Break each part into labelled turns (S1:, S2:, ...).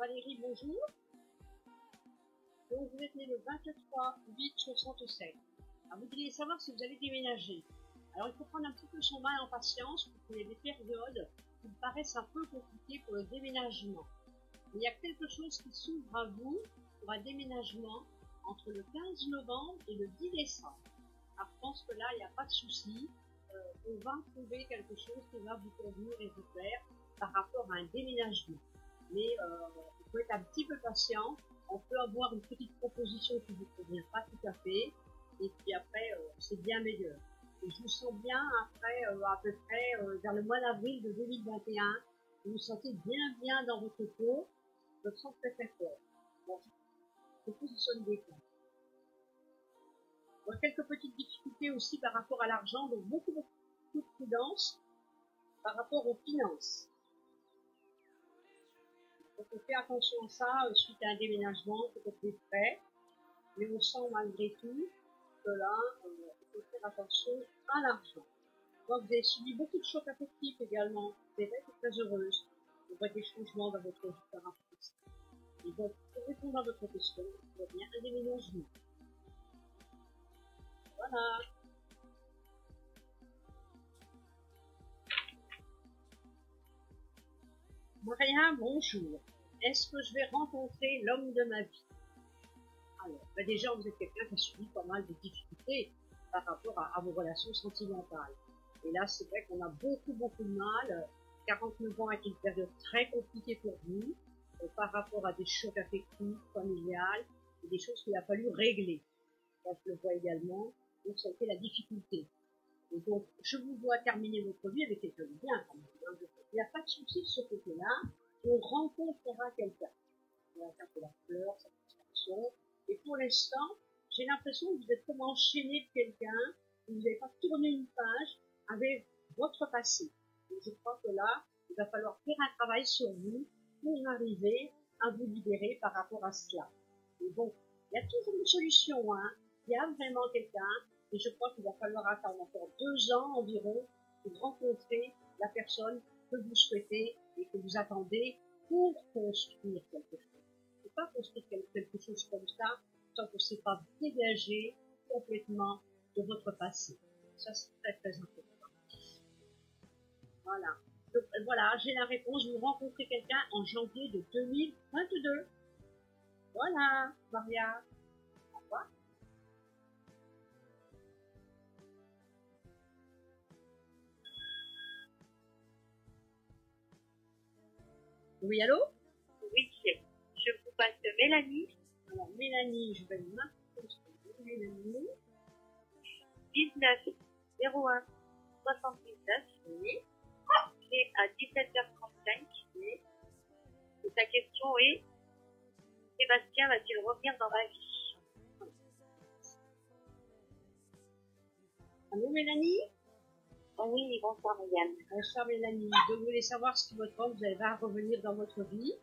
S1: Valérie, bonjour. Donc, vous êtes né le 23/8/67. Alors, vous devez savoir si vous allez déménager. Alors, il faut prendre un petit peu son mal en patience, parce qu'il y a des périodes qui me paraissent un peu compliquées pour le déménagement. Mais il y a quelque chose qui s'ouvre à vous pour un déménagement entre le 15 novembre et le 10 décembre. Alors, je pense que là, il n'y a pas de souci. On va trouver quelque chose qui va vous convenir et vous plaire par rapport à un déménagement. Mais il faut être un petit peu patient. On peut avoir une petite proposition qui ne vous convient pas tout à fait. Et puis après, c'est bien meilleur. Et je vous sens bien après, à peu près, vers le mois d'avril de 2021. Vous vous sentez bien dans votre peau. Je me sens très fort. Bon, je positionne des points. Bon, quelques petites difficultés aussi par rapport à l'argent. Donc beaucoup de prudence par rapport aux finances. Donc on fait attention à ça suite à un déménagement, peut-être des frais, mais on sent malgré tout que là, il faut faire attention à l'argent. Donc vous avez subi beaucoup de chocs affectifs également, vous êtes très heureuse, vous voyez des changements dans votre vie par rapport à ça. Et donc, pour répondre à votre question, il y a bien un déménagement. Voilà. Maria, bonjour. Est-ce que je vais rencontrer l'homme de ma vie? Alors, déjà, vous êtes quelqu'un qui a subi pas mal de difficultés par rapport à vos relations sentimentales. Et là, c'est vrai qu'on a beaucoup de mal. 49 ans est une période très compliquée pour vous, par rapport à des chocs affectifs, familiales, et des choses qu'il a fallu régler. Là, je le vois également. Donc, ça a été la difficulté. Et donc, je vous vois terminer votre vie avec quelqu'un de bien. Il n'y a pas de souci de ce côté-là. On rencontrera quelqu'un. On va faire de la fleur, satisfaction. Et pour l'instant, j'ai l'impression que vous êtes comme enchaîné de quelqu'un, que vous n'avez pas tourné une page avec votre passé. Et je crois que là, il va falloir faire un travail sur vous pour arriver à vous libérer par rapport à cela. Et bon, il y a toujours une solution, hein. Il y a vraiment quelqu'un, et je crois qu'il va falloir attendre encore 2 ans environ pour rencontrer la personne que vous souhaitez et que vous attendez pour construire quelque chose. Il ne faut pas construire quelque chose comme ça tant que ce n'est pas dégagé complètement de votre passé. Ça, c'est très important. Voilà. Donc, voilà, j'ai la réponse. Vous rencontrez quelqu'un en janvier de 2022. Voilà, Maria. Au revoir. Oui, allô?
S2: Oui, je vous passe Mélanie.
S1: Alors, Mélanie, je vais m'appeler Mélanie.
S2: 19 01 79.
S1: Oui.
S2: C'est à 17h35.
S1: Oui.
S2: Et sa question est: Sébastien va-t-il revenir dans ma vie?
S1: Allô, Mélanie?
S2: Oh oui, bonsoir, Yann.
S1: Bonsoir, Mélanie. Je voulais savoir si votre homme va revenir dans votre vie.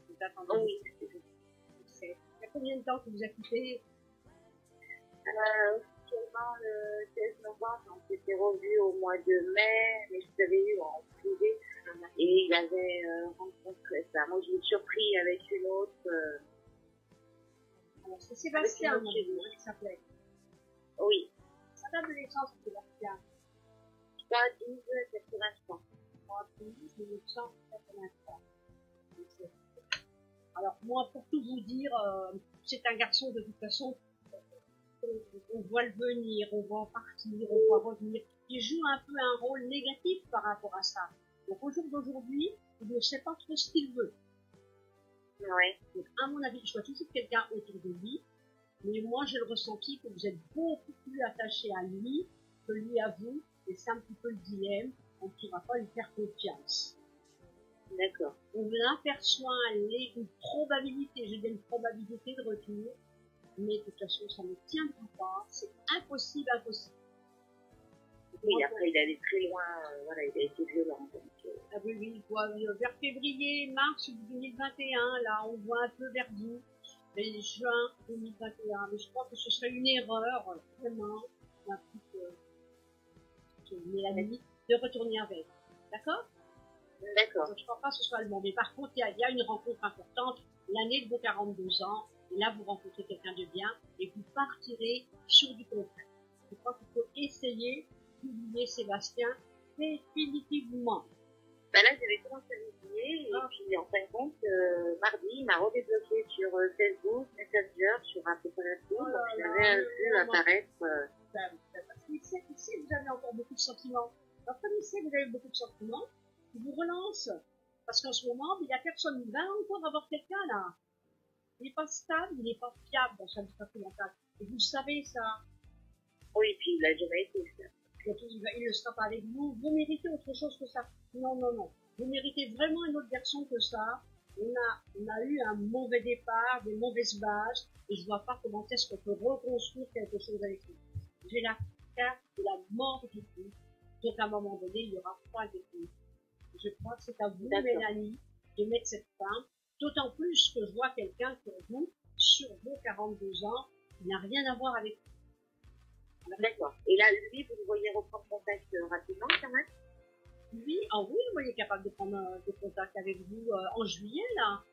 S1: Vous attendez.
S2: Oh oui.
S1: Il y a combien de temps que vous a quitté?
S2: Officiellement le 16 novembre, on s'était revus au mois de mai, mais je l'avais eu en privé. Et il avait rencontré ça. Moi, je l'ai surpris avec une autre.
S1: Alors, c'est Sébastien, mon Dieu, il s'appelait.
S2: Oui.
S1: Sa date de naissance, c'est Sébastien.
S2: 3/12/83.
S1: 3/12/1983. Alors, moi, pour tout vous dire, c'est un garçon de toute façon, on voit le venir, on voit en partir, on voit revenir. Il joue un peu un rôle négatif par rapport à ça. Donc, au jour d'aujourd'hui, il ne sait pas trop ce qu'il veut.
S2: Ouais.
S1: Donc, à mon avis, je vois toujours quelqu'un autour de lui, mais moi, j'ai le ressenti que vous êtes beaucoup plus attaché à lui que lui à vous, et c'est un petit peu le dilemme. On ne pourra pas lui faire confiance.
S2: D'accord.
S1: On aperçoit une probabilité, j'ai bien une probabilité de retour, mais de toute façon, ça ne tiendra pas, c'est impossible.
S2: Oui, après, il allait très loin, voilà, il a été violent. Donc,
S1: Ah oui, vers février, mars 2021, là, on voit un peu vers vous, mais juin 2021, mais je crois que ce serait une erreur, vraiment, Mélanie, de retourner avec. D'accord?
S2: D'accord.
S1: Donc, je ne crois pas que ce soit le bon. Mais par contre, il y a une rencontre importante, l'année de vos 42 ans, et là, vous rencontrez quelqu'un de bien, et vous partirez sur du concret. Je crois qu'il faut essayer d'oublier Sébastien définitivement.
S2: Bah là, j'avais commencé à m'oublier, et puis en fin de compte, mardi, il m'a redébloqué sur Facebook, Messenger, sur un peu partout, donc j'avais vu apparaître...
S1: Parce qu'il sait que vous avez encore beaucoup de sentiments. Alors, comme il sait que vous avez beaucoup de sentiments, il vous relance. Parce qu'en ce moment, il n'y a personne. Il va encore avoir quelqu'un là. Il n'est pas stable, il n'est pas fiable dans sa vie sentimentale. Et vous le savez, ça.
S2: Oui, puis il a jamais été ça.
S1: Il ne sera pas avec vous. Vous méritez autre chose que ça. Non, non, non. Vous méritez vraiment un autre garçon que ça. On a eu un mauvais départ, des mauvaises bases, et je vois pas comment est-ce qu'on peut reconstruire quelque chose avec lui. J'ai la carte de la mort du couple. Donc à un moment donné, il y aura pas de couple. Je crois que c'est à vous, Mélanie, de mettre cette fin. D'autant plus que je vois quelqu'un pour vous, sur vos 42 ans, qui n'a rien à voir avec vous.
S2: D'accord. Et là, lui, vous le voyez reprendre contact rapidement, quand même?
S1: Oui, oui, il est capable de prendre des contacts avec vous en juillet, là.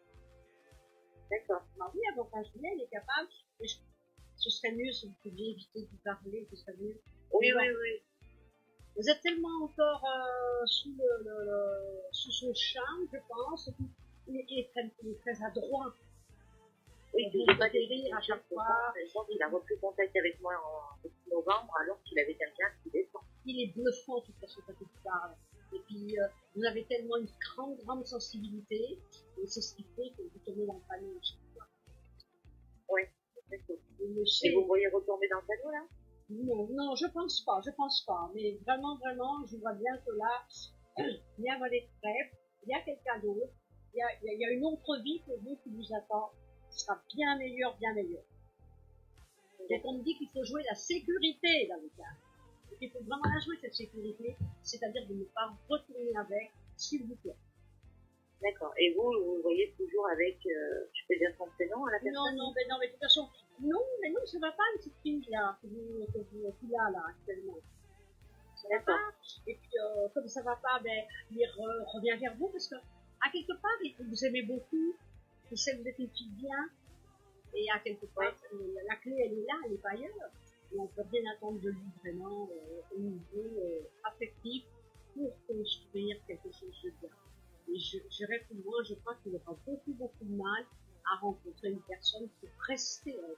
S2: D'accord.
S1: Ah oui, avant fin juillet, il est capable. Mais ce serait mieux si vous pouviez éviter de vous parler, ce serait mieux.
S2: Oui, oui, oui.
S1: Vous êtes tellement encore sous son charme, je pense. Il est très adroit.
S2: Oui,
S1: il
S2: j'ai pas
S1: des rires à chaque fois.
S2: Il a repris contact avec moi en novembre, alors qu'il avait quelqu'un qui descend.
S1: Il est bluffant, de toute façon, quand il parle. Et puis, vous avez tellement une grande sensibilité, et c'est ce qui fait que vous tombez dans le panneau chaque fois.
S2: Oui, d'accord. Et vous voyez retomber dans le panneau, là?
S1: Non, je pense pas. Mais vraiment, je vois bien que là, il y a un volet de crêpe, il y a quelqu'un d'autre, il y a une autre vie pour vous qui vous attend, qui sera bien meilleure. Donc on me dit qu'il faut jouer la sécurité dans le cas. Il faut vraiment la jouer, cette sécurité, c'est-à-dire de ne pas retourner avec, s'il vous plaît.
S2: D'accord. Et vous voyez toujours avec, je peux dire son prénom à la personne?
S1: Non, mais de toute façon, non, ça va pas, une petite fille là, qu'il a là, actuellement. Ça va pas. Et puis, comme ça va pas, il revient vers vous, parce que, à quelque part, il vous aimait beaucoup, il sait que vous êtes une fille bien, et à quelque part, la clé, elle est là, elle n'est pas ailleurs. Et on peut bien attendre de lui vraiment, au niveau affectif, pour construire quelque chose de bien. Et j'irai plus loin, je crois qu'il aura beaucoup de mal à rencontrer une personne pour rester avec lui.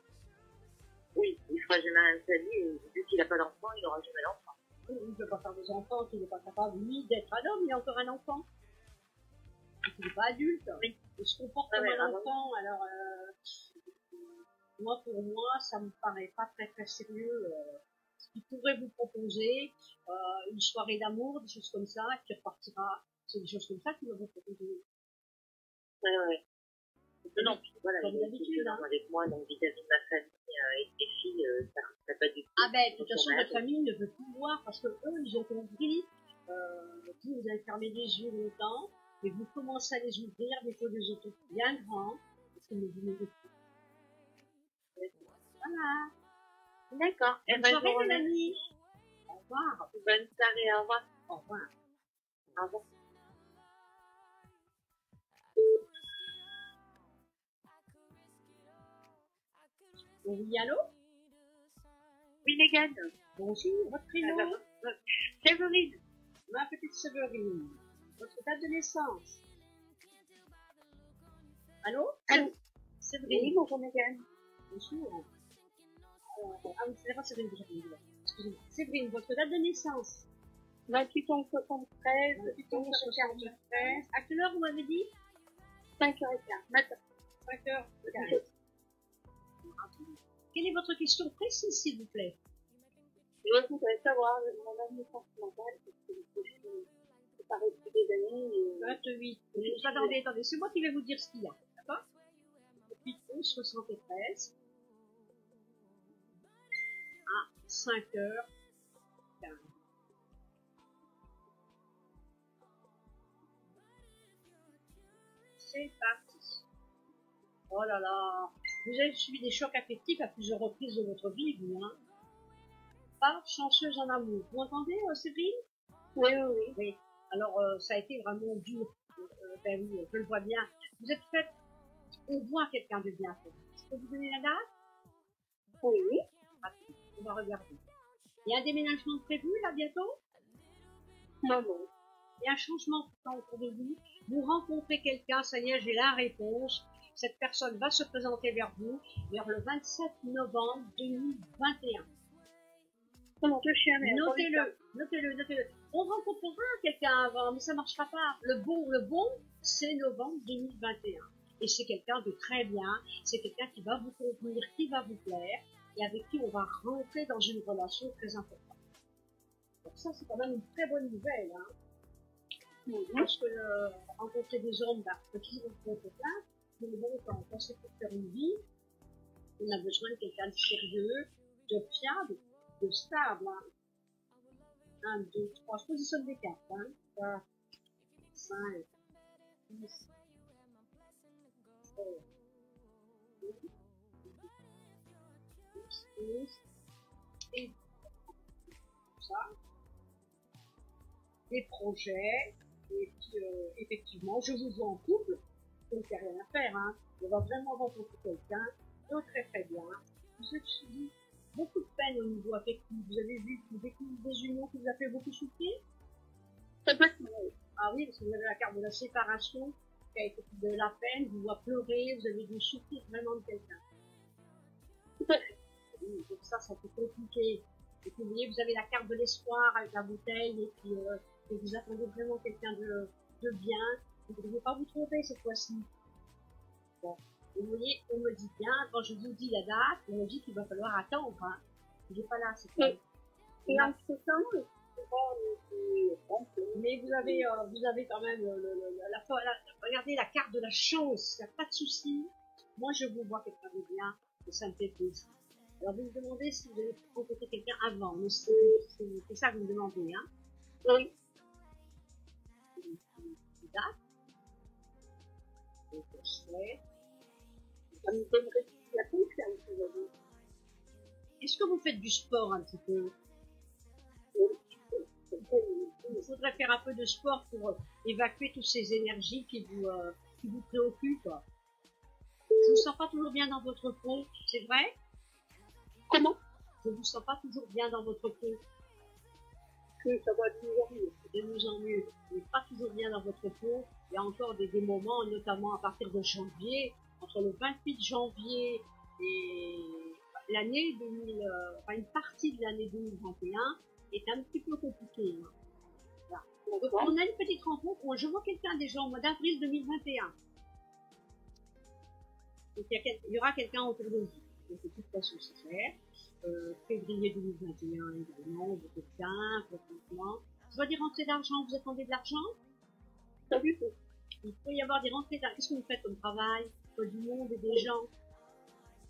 S2: Oui, il fera jamais un salut, et vu qu'il n'a pas d'enfant, il n'aura jamais d'enfant.
S1: Il ne peut pas faire des enfants, qu'il n'est pas capable, lui, d'être un homme, il est encore un enfant. Il n'est pas adulte. Oui. Il se comporte comme un enfant, alors, pour moi, ça me paraît pas très sérieux. Il pourrait vous proposer une soirée d'amour, des choses comme ça, qui repartira. C'est des choses comme ça qu'il va vous proposer.
S2: Ouais. Non, puis voilà,
S1: comme d'habitude,
S2: avec moi, donc vis-à-vis de ma famille et des filles, ça n'a pas du tout.
S1: Ah de toute façon, votre famille ne veut plus voir, parce que eux, ils ont compris, vous avez fermé les yeux longtemps, et vous commencez à les ouvrir, des fois des autres bien grands, parce que vous ne plus. Voilà.
S2: D'accord.
S1: Bonne soirée, Mélanie. Au revoir.
S2: Bonne soirée, au revoir.
S1: Au revoir.
S2: Au revoir.
S1: Oui, allô?
S2: Oui, Mégane.
S1: Bonjour, votre prénom?
S2: Séverine.
S1: Ma petite Séverine. Votre date de naissance? Allô? Séverine.
S2: Oui, bonjour, Mégane.
S1: Bonjour. C'est pas Séverine que j'appelle. Excusez-moi. Séverine, votre date de naissance?
S2: 28 ans 73.
S1: 28 ans 73. À quelle heure vous m'avez dit?
S2: 5h15. Matin.
S1: 5h15. Quelle est votre question précise, s'il vous plaît?
S2: Je voudrais savoir mon avenir sentimental, parce que je suis séparée depuis des années.
S1: 28. Attendez, c'est moi qui vais vous dire ce qu'il y a. D'accord? 28 11 73. À 5h15. C'est parti. Oh là là. Vous avez subi des chocs affectifs à plusieurs reprises de votre vie, vous, hein? Pas chanceuse en amour. Vous entendez, Séverine?
S2: Oui.
S1: Alors, ça a été vraiment dur. Ben oui, je le vois bien. Vous êtes fait, on voit quelqu'un de bien fait. Est-ce que vous donnez la date?
S2: Oui.
S1: On va regarder. Il y a un déménagement prévu, là, bientôt?
S2: Non, non.
S1: Il y a un changement autour de vous. Vous rencontrez quelqu'un, ça y est, j'ai la réponse. Cette personne va se présenter vers vous vers le 27 novembre 2021. Notez-le, notez-le, notez-le. On rencontrera quelqu'un avant, mais ça marchera pas. Le bon, c'est novembre 2021. Et c'est quelqu'un de très bien, c'est quelqu'un qui va vous convenir, qui va vous plaire, et avec qui on va rentrer dans une relation très importante. Donc ça, c'est quand même une très bonne nouvelle, hein. Parce que rencontrer des hommes, bah, peut toujours rencontrer plein, mais bon, quand c'est pour faire une vie, on a besoin de quelqu'un de sérieux, de fiable, de stable, hein. 1, 2, 3, je positionne des cartes, hein. 4, 5, 6, 7, 8, 10, et tout ça. Des projets, et puis effectivement, je vous vois en couple, donc il n'y a rien à faire, hein. On va vraiment rencontrer quelqu'un de très très bien. Vous êtes subi beaucoup de peine au niveau affectif. Vous avez vu des unions qui vous a fait beaucoup souffrir? Ah oui, parce que vous avez la carte de la séparation, qui a été de la peine, vous voit pleurer, vous avez dû souffrir vraiment de quelqu'un. Oui, donc ça peut compliqué. Et puis vous voyez, vous avez la carte de l'espoir avec la bouteille, et puis vous attendez vraiment quelqu'un de bien. Vous ne devez pas vous tromper cette fois-ci. Bon. Vous voyez, on me dit bien, quand je vous dis la date, on me dit qu'il va falloir attendre, hein. Il n'est pas là, c'est quoi.
S2: Et en ce temps,
S1: mais vous avez quand même regardez la carte de la chance, il n'y a pas de souci. Moi, je vous vois quelqu'un de bien, et ça me fait plaisir. Alors, vous me demandez si vous avez rencontré quelqu'un avant, mais c'est ça que vous me demandez, hein?
S2: Oui.
S1: Une date. Donc, c'est...
S2: Ça me donnerait la confiance, aujourd'hui.
S1: Est-ce que vous faites du sport un petit peu? Il faudrait faire un peu de sport pour évacuer toutes ces énergies qui vous préoccupent. Je vous sens pas toujours bien dans votre peau, c'est vrai?
S2: Comment?
S1: Je vous sens pas toujours bien dans votre peau.
S2: Que ça va de mieux en mieux.
S1: De mieux en mieux. Vous n'êtes pas toujours bien dans votre peau. Il y a encore des moments, notamment à partir de janvier, entre le 28 janvier et l'année 2000, une partie de l'année 2021 est un petit peu compliquée, hein. Voilà. Donc, on a une petite rencontre où je vois quelqu'un déjà au mois d'avril 2021. Donc, il y aura quelqu'un autour de vous. Donc, de toute façon, c'est clair. Février 2021, évidemment, vous quelqu'un, complètement. Je vois des rentrées d'argent, vous attendez de l'argent?
S2: Pas du tout.
S1: Il peut y avoir des rentrées d'argent. Qu'est-ce que vous faites comme travail? Du monde et des gens?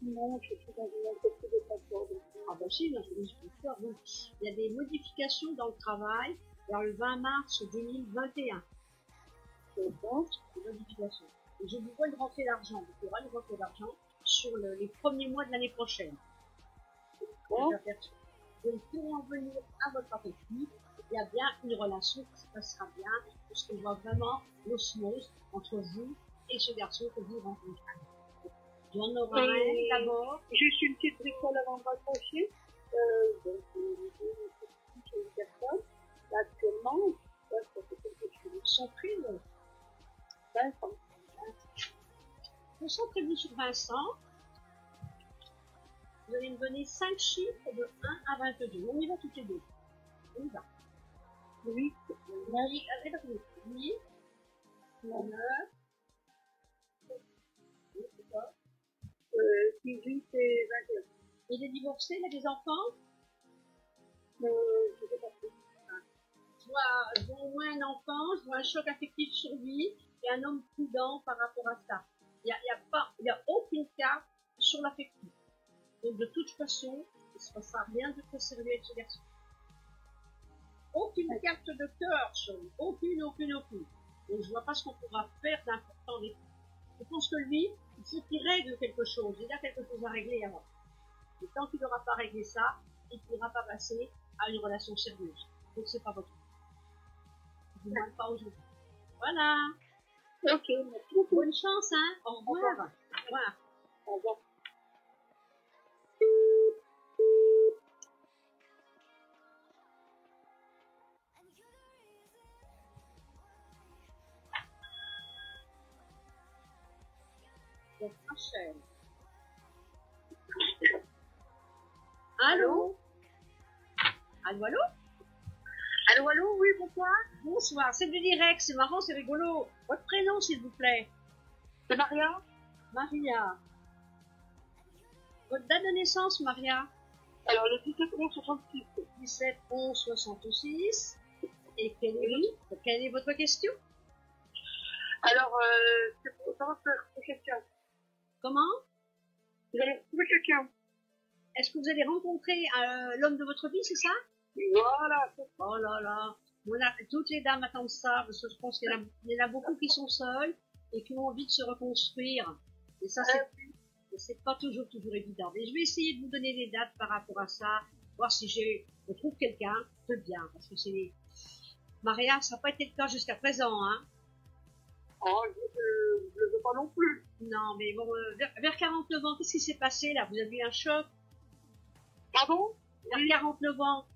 S2: Non, je suis dans une entreprise de transport.
S1: Ah bah si, dans une entreprise de transport. Donc, il y a des modifications dans le travail vers le 20 mars 2021.
S2: D'accord.
S1: Des modifications. Et je vous vois une rentrée d'argent. Donc, il y aura une rentrée d'argent sur les premiers mois de l'année prochaine.
S2: D'accord.
S1: Donc, pour en venir à votre affectif, il y a bien une relation qui se passera bien, parce qu'on voit vraiment l'osmose entre vous et ce garçon que vous rencontrez. Il y en aura un d'abord.
S2: Juste une petite bricole avant de raccrocher. Donc, j'ai une personne. Là, actuellement, ça fait quelque chose.
S1: Son prix,
S2: Vincent.
S1: Concentrez-vous sur Vincent. Vous allez me donner 5 chiffres de 1 à 22. On y va toutes les deux. On y va.
S2: 8,
S1: 8, 9,
S2: 18 et 21.
S1: il est divorcé, il a des enfants?
S2: Je sais pas.
S1: Je vois au moins un enfant, je vois un choc affectif sur lui, et un homme prudent par rapport à ça. Il n'y a aucune carte sur l'affectif. Donc de toute façon, il ne se passera rien de très sérieux avec ce garçon. Aucune carte de cœur sur lui. Aucune. Donc je vois pas ce qu'on pourra faire d'important avec lui. Je pense que lui, il faut qu'il règle quelque chose. Il a quelque chose à régler avant. Et tant qu'il n'aura pas réglé ça, il ne pourra pas passer à une relation sérieuse. Donc c'est pas votre. Du moins pas aujourd'hui. Voilà.
S2: Ok, merci beaucoup.
S1: Bonne chance, hein. Au revoir. Au revoir.
S2: Au revoir.
S1: La prochaine. Allô? Allô, allô?
S2: Allô, allô, oui, bonsoir.
S1: Bonsoir, c'est du direct, c'est marrant, c'est rigolo. Votre prénom, s'il vous plaît?
S2: C'est Maria.
S1: Maria. Votre date de naissance, Maria?
S2: Alors, le 17 11 66.
S1: 17 11 66. Et quelle est votre question?
S2: Alors, c'est pour savoir si quelqu'un.
S1: Comment?
S2: Vous allez trouver quelqu'un.
S1: Est-ce que vous allez rencontrer l'homme de votre vie, c'est ça?
S2: Voilà.
S1: Oh là là. Toutes les dames attendent ça, parce que je pense qu'il y en a beaucoup qui sont seules et qui ont envie de se reconstruire. Et ça, c'est pas toujours évident. Mais je vais essayer de vous donner des dates par rapport à ça, voir si je trouve quelqu'un de bien, parce que c'est... Maria, ça n'a pas été le cas jusqu'à présent, hein.
S2: Oh, je le veux pas non plus.
S1: Non, mais bon, vers 49 ans, qu'est-ce qui s'est passé, là? Vous avez eu un choc?
S2: Pardon?
S1: Vers 49 ans,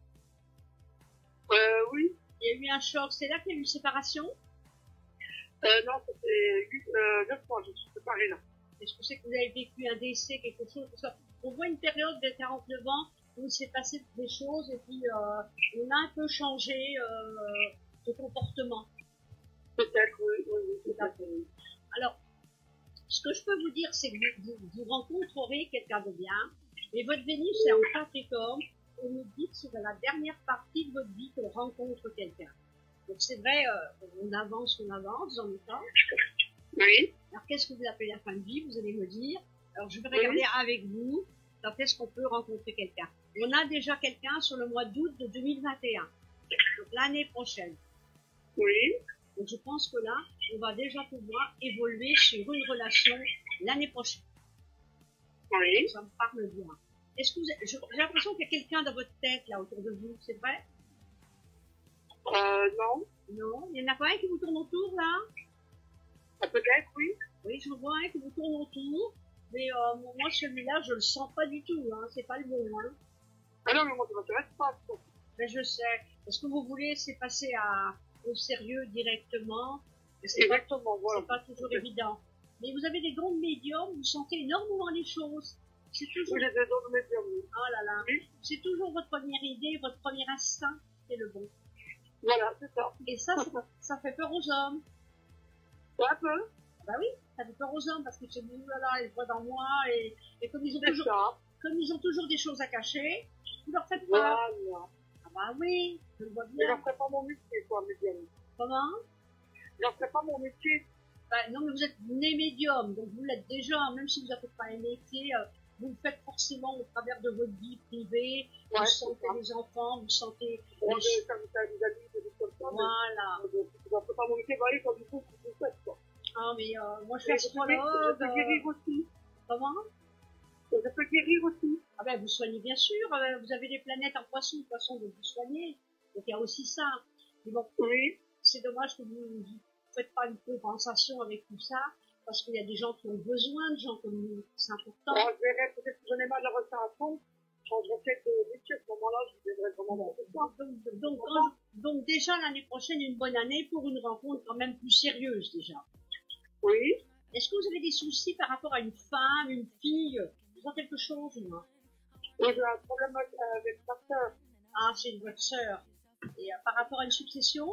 S2: Oui.
S1: il y a eu un choc. C'est là qu'il y a eu une séparation?
S2: Non, c'était 9 mois, je suis séparée là.
S1: Est-ce que c'est que vous avez vécu un décès, quelque chose? Parce qu'on voit une période vers 49 ans où il s'est passé des choses et puis on a un peu changé de comportement.
S2: Peut-être, oui.
S1: Alors, ce que je peux vous dire, c'est que vous rencontrerez quelqu'un de bien, et votre Vénus est en Capricorne, et nous dit que c'est dans la dernière partie de votre vie qu'on rencontre quelqu'un. Donc c'est vrai, on avance dans le temps.
S2: Oui.
S1: Alors qu'est-ce que vous appelez la fin de vie? Vous allez me dire. Alors je vais regarder avec vous quand est-ce qu'on peut rencontrer quelqu'un. On a déjà quelqu'un sur le mois d'août de 2021, donc l'année prochaine.
S2: Oui.
S1: Donc je pense que là, on va déjà pouvoir évoluer sur une relation l'année prochaine.
S2: Oui.
S1: Ça me parle bien. Est-ce que j'ai l'impression qu'il y a quelqu'un dans votre tête là autour de vous, c'est vrai?
S2: Non.
S1: Non, il y en a pas un qui vous tourne autour là?
S2: Peut-être, oui.
S1: Oui, je vois un qui vous tourne autour, mais moi celui-là, je le sens pas du tout, hein. C'est pas le bon, hein.
S2: Ah non, mais moi ça m'intéresse pas.
S1: Mais je sais. Est-ce que vous voulez c'est passer au sérieux directement?
S2: Exactement, voilà.
S1: C'est pas toujours évident. Mais vous avez des dons de médium, vous sentez énormément les choses. C'est toujours...
S2: Oui, j'ai des dons de médium.
S1: Oh là là.
S2: Oui.
S1: C'est toujours votre première idée, votre premier instinct, c'est le bon.
S2: Voilà, c'est ça.
S1: Et ça fait peur aux hommes.
S2: Un peu.
S1: Bah oui, ça fait peur aux hommes parce que c'est dit, là, ils voient dans moi et comme ils ont toujours des choses à cacher, vous leur faites peur.
S2: Voilà.
S1: Ah bah oui, je le vois
S2: Mais
S1: bien.
S2: j'en ferai pas mon métier, quoi, médium.
S1: Comment?
S2: J'en ferai pas mon métier.
S1: Bah, non, mais vous êtes né médium, donc vous l'êtes déjà, même si vous n'avez pas un métier, vous le faites forcément au travers de votre vie privée, vous sentez les enfants, vous sentez...
S2: Moi, j'ai des amis, des choses comme ça.
S1: Voilà.
S2: J'en ferai pas mon métier, bah, quand du coup, vous faites, quoi.
S1: Ah, mais moi, je suis astrologue.
S2: Je peux guérir aussi.
S1: Comment?
S2: Je peux guérir aussi.
S1: Ah ben, vous soignez bien sûr, vous avez des planètes en poisson, de toute façon, de vous soigner. Donc, il y a aussi ça. Mais bon,
S2: oui.
S1: C'est dommage que vous ne faites pas une compensation avec tout ça, parce qu'il y a des gens qui ont besoin de gens comme nous. C'est important.
S2: Alors, je verrai, peut-être que j'en ai mal à refaire à fond. Je changerai peut-être de métier à ce moment-là, je viendrai vraiment dans
S1: donc, déjà, l'année prochaine, une bonne année pour une rencontre quand même plus sérieuse, déjà.
S2: Oui.
S1: Est-ce que vous avez des soucis par rapport à une femme, une fille? Vous avez quelque chose, moi?
S2: Oui, j'ai un problème avec ma soeur.
S1: Ah, c'est votre sœur. Et par rapport à une succession?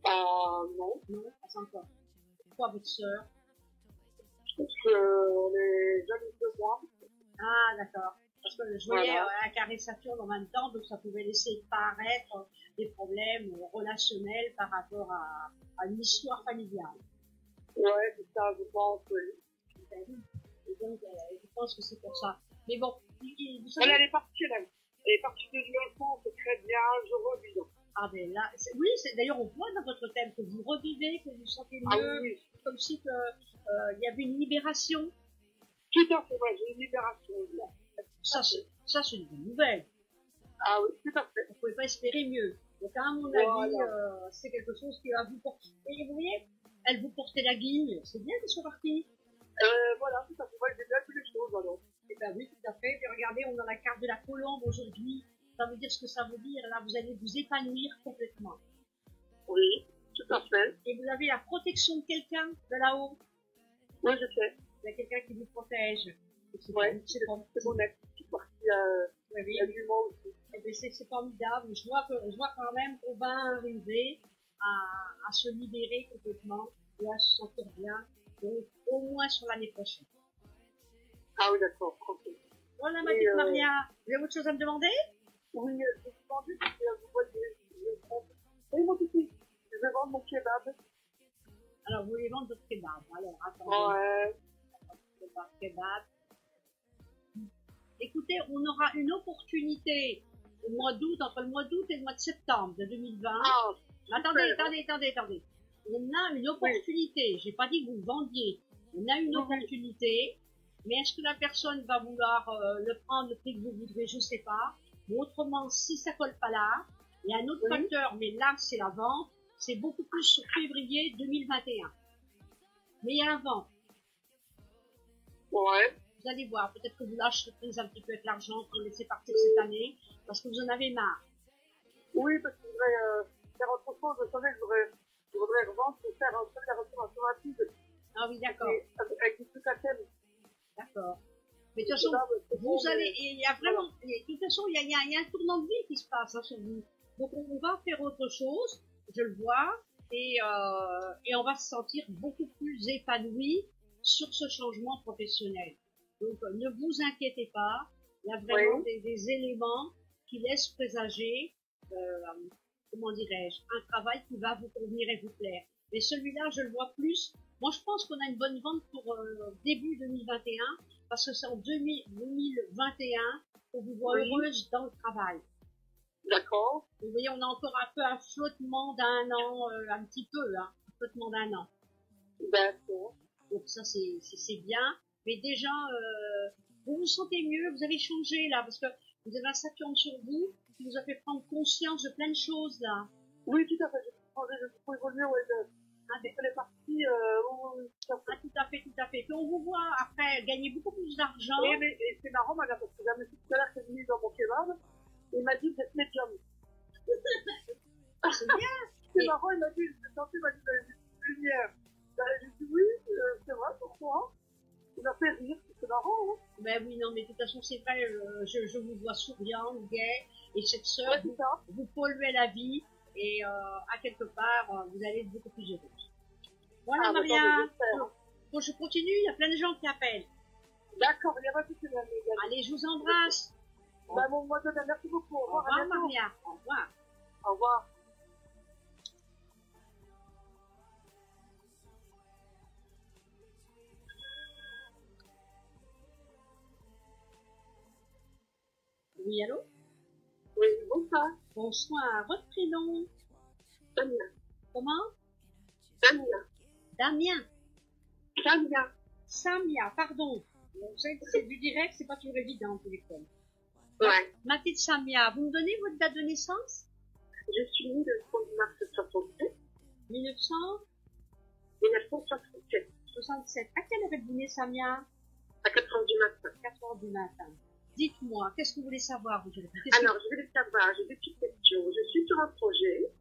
S2: Non.
S1: Non, pas encore. Pourquoi votre sœur?
S2: Parce qu'on est jaloux de moi.
S1: Ah, d'accord. Parce que je voyais un carré Saturne en même temps, donc ça pouvait laisser paraître des problèmes relationnels par rapport à une histoire familiale.
S2: Ouais, c'est ça, je pense, oui.
S1: Et donc, je pense que c'est pour ça. Mais bon, vous savez...
S2: Elle est partie, là. Elle est partie de l'enfant, c'est très bien, je revis.
S1: Ah ben là, oui, d'ailleurs on voit dans votre thème que vous revivez, que vous sentez mieux,
S2: oui.
S1: comme si il y avait une libération.
S2: Tout à fait, ouais, j'ai une libération.
S1: Ça c'est une bonne nouvelle.
S2: Ah oui, tout à fait.
S1: Vous ne pouvez pas espérer mieux. Donc, à mon avis, c'est quelque chose qui va vous porter. Et vous voyez, elle vous portait la guigne. C'est bien qu'elle soit partie.
S2: Voilà, tout à fait. Moi, j'ai bien toutes les choses, alors.
S1: Eh ben oui, tout à fait. Puis regardez, on a la carte de la colombe aujourd'hui. Ça veut dire ce que ça veut dire. Là, vous allez vous épanouir complètement.
S2: Oui, tout à fait.
S1: Et vous avez la protection de quelqu'un de là-haut.
S2: Oui, je sais.
S1: Il y a quelqu'un qui vous protège.
S2: Ouais, c'est mon ex qui est parti du monde aussi.
S1: Eh bien, c'est formidable. Je vois quand même qu'on va arriver à se libérer complètement et à se sentir bien. Donc, au moins sur l'année prochaine.
S2: Ah oui, d'accord. Okay.
S1: Voilà, ma petite Maria. Vous avez autre chose à me demander?
S2: Oui, je me demandais si vous voyez. Oui, mon petit. Je vais vendre mon kebab.
S1: Alors, vous voulez vendre votre kebab. Alors, attendez.
S2: Ouais.
S1: Kebab. Écoutez, on aura une opportunité au mois d'août, entre le mois d'août et le mois de septembre de 2020.
S2: Ah,
S1: attendez. On a une opportunité. J'ai pas dit que vous le vendiez. On a une opportunité. Mais est-ce que la personne va vouloir le prendre le prix que vous voudrez? Je sais pas. Mais autrement, si ça colle pas là, il y a un autre facteur, mais là, c'est la vente. C'est beaucoup plus sur février 2021. Mais il y a la vente.
S2: Ouais.
S1: Vous allez voir, peut-être que vous lâcherez prise un petit peu avec l'argent pour laisser partir cette année, parce que vous en avez marre.
S2: Oui, parce que je voudrais faire autre chose. Je savais que je voudrais revendre pour faire un peu la restauration rapide.
S1: Ah oui, d'accord.
S2: Avec du truc à thème.
S1: D'accord. Mais de toute façon, vous allez, il y a vraiment, de toute façon, il y a un tournant de vie qui se passe sur vous. Donc on va faire autre chose, je le vois, et on va se sentir beaucoup plus épanoui sur ce changement professionnel. Donc ne vous inquiétez pas, il y a vraiment des éléments qui laissent présager, comment dirais-je, un travail qui va vous convenir et vous plaire. Mais celui-là, je le vois plus. Moi, je pense qu'on a une bonne vente pour début 2021, parce que c'est en 2021 qu'on vous voit heureuse dans le travail.
S2: D'accord.
S1: Vous voyez, on a encore un peu un flottement d'un an, un petit peu, hein, un flottement d'un an.
S2: D'accord.
S1: Donc ça, c'est bien. Mais déjà, vous vous sentez mieux, vous avez changé là, parce que vous avez un Saturne sur vous qui vous a fait prendre conscience de plein de choses là.
S2: Oui, tout à fait. Je peux évoluer, les parties
S1: tout à fait. Puis on vous voit après gagner beaucoup plus d'argent.
S2: Et c'est marrant, madame, parce que la musique tout à l'heure qui est venue dans mon kebab, il m'a dit que d'être médium.
S1: C'est bien.
S2: C'est marrant, il m'a dit, vous avez une lumière. J'ai dit oui, c'est vrai, pourquoi? Il m'a fait rire, c'est marrant, hein.
S1: Ben oui, non, mais de toute façon, c'est vrai, je vous vois souriant, gai, et cette sœur, vous polluez la vie, et à quelque part, vous allez être beaucoup plus heureuse. Voilà, Maria. Bon, je continue, il y a plein de gens qui appellent.
S2: D'accord, il y a pas de souci.
S1: Allez, je vous embrasse.
S2: Merci beaucoup. Au revoir,
S1: Maria. Au revoir.
S2: Au revoir.
S1: Oui, allô?
S2: Oui, bonsoir.
S1: Bonsoir. Votre prénom?
S2: Damien.
S1: Comment?
S2: Damien.
S1: Samia, pardon. C'est du direct, c'est pas toujours évident au téléphone.
S2: Ouais.
S1: Ma petite Samia, vous me donnez votre date de naissance?
S2: Je suis née le 30 mars 67.
S1: 1967. 67. À quelle heure êtes-vous née, Samia?
S2: À 4h du matin.
S1: 4h du matin. Dites-moi, qu'est-ce que vous voulez savoir aujourd'hui?
S2: Alors, je voulais savoir, j'ai des petites questions. Je suis sur un projet,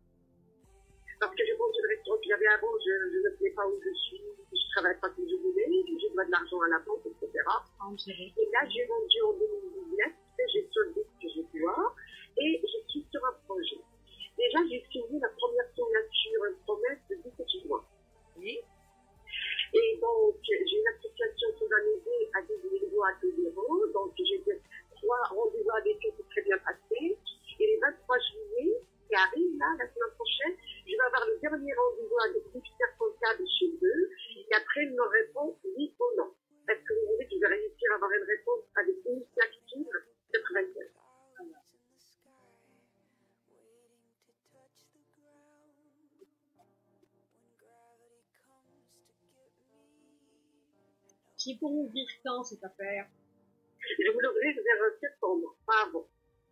S2: parce que je monte une restaurant que j'avais avant, je ne sais pas où je suis, je travaille pas comme je voulais, je dois de l'argent à la banque, etc. Et là, j'ai vendu en 2019, j'ai soldé ce que je dois, et je suis sur un projet. Déjà, j'ai signé la première signature, une promesse de 17 mois.
S1: Oui.
S2: Et donc, j'ai une association qui va m'aider à désigner à 2 euros. Donc, j'ai fait 3 rendez-vous avec eux qui très bien passé. Et les 23 juillet, qui arrive là, la semaine prochaine, je vais avoir le dernier rendez-vous avec l'expert comptable chez eux. Et après, ils me répondent oui ou non. Est-ce que vous voulez que je vais réussir à avoir une réponse avec une active 95?
S1: C'est pour ouvrir quand cette affaire?
S2: Je vous l'ouvrir vers septembre, pas avant.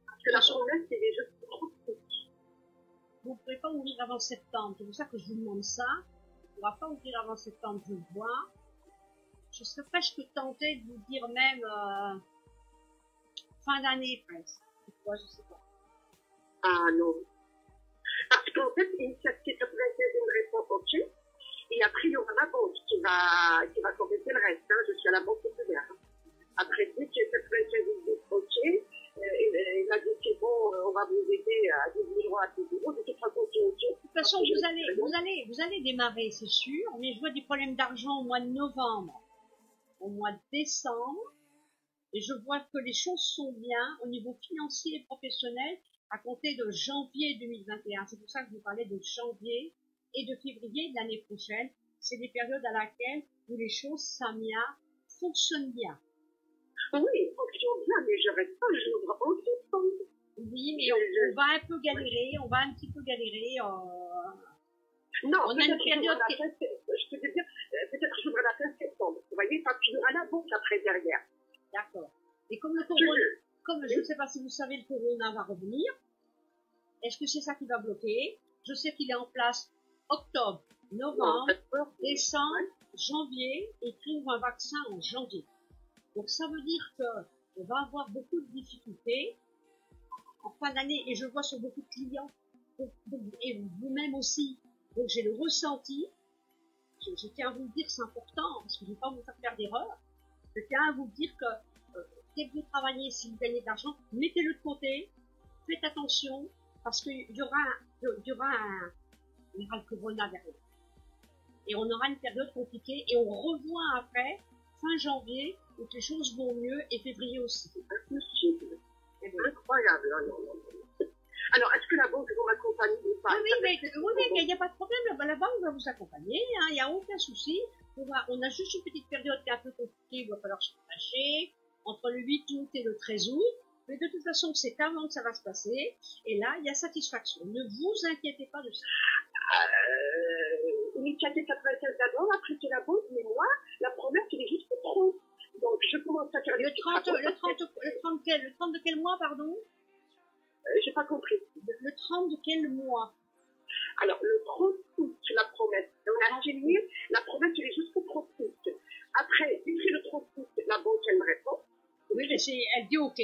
S2: Parce que la promesse, c'est des jeux trop petits.
S1: vous ne pouvez pas ouvrir avant septembre. C'est pour ça que je vous demande ça. On ne pourra pas ouvrir avant septembre, je le vois. Je serais presque tentée de vous dire même fin d'année presque. Pourquoi, je sais pas.
S2: Ah non. Parce qu'en fait, l'initiative 96 me répond OK. Et après, il y aura la banque qui va compléter le reste. Hein. Je suis à la banque populaire. Après, dès que 96 dit OK, il m'a dit c'est bon, on va vous aider à 10 000 euros à 10 euros. De toute façon, c'est OK.
S1: De toute façon, vous allez démarrer, c'est sûr. Mais je vois des problèmes d'argent au mois de novembre, au mois de décembre. Et je vois que les choses sont bien au niveau financier et professionnel à compter de janvier 2021. C'est pour ça que je vous parlais de janvier et de février de l'année prochaine. C'est des périodes à laquelle où les choses, Samia, fonctionnent bien.
S2: Oui, il fonctionne bien, mais je reste pas, j'ouvre en septembre.
S1: Oui, mais on va un peu galérer, on va un petit peu galérer.
S2: Non,
S1: on a une période.
S2: Je peux te dire, peut-être que j'ouvre la fin septembre. Vous voyez, ça pilera la banque après derrière.
S1: D'accord. Et comme le corona, comme je ne sais pas si vous savez, le corona va revenir. Est-ce que c'est ça qui va bloquer? Je sais qu'il est en place octobre, novembre, décembre, janvier, et qu'il ouvre un vaccin en janvier. Donc ça veut dire qu'on va avoir beaucoup de difficultés en fin d'année, et je le vois sur beaucoup de clients, et vous-même aussi. Donc j'ai le ressenti. Je tiens à vous le dire, c'est important, parce que je ne vais pas vous faire faire d'erreur. Je tiens à vous dire que dès que vous travaillez, si vous gagnez de l'argent, mettez-le de côté, faites attention, parce qu'il y aura le corona derrière. Et on aura une période compliquée, et on revoit après, fin janvier, où les choses vont mieux, et février aussi.
S2: C'est impossible. C'est incroyable. Non. Alors, est-ce que la banque va m'accompagner ou pas?
S1: Oui, mais il n'y a pas de problème, la banque va vous accompagner, hein, il n'y a aucun souci. On a juste une petite période qui est un peu compliquée, il va falloir se lâcher, entre le 8 août et le 13 août, mais de toute façon, c'est avant que ça va se passer, et là, il y a satisfaction. Ne vous inquiétez pas de ça.
S2: L'initiative 96 d'abord, après c'est la banque, mais moi, la promesse, elle est juste trop. Donc, je commence à faire
S1: le 30 de quel mois, pardon?
S2: J'ai pas compris.
S1: Le 30 de quel mois?
S2: Alors, le 30 août, la promesse. On a signé, la promesse, elle est jusqu'au 30 août. Après, d'ici le 30 août, la banque, elle me répond.
S1: Oui, elle dit OK.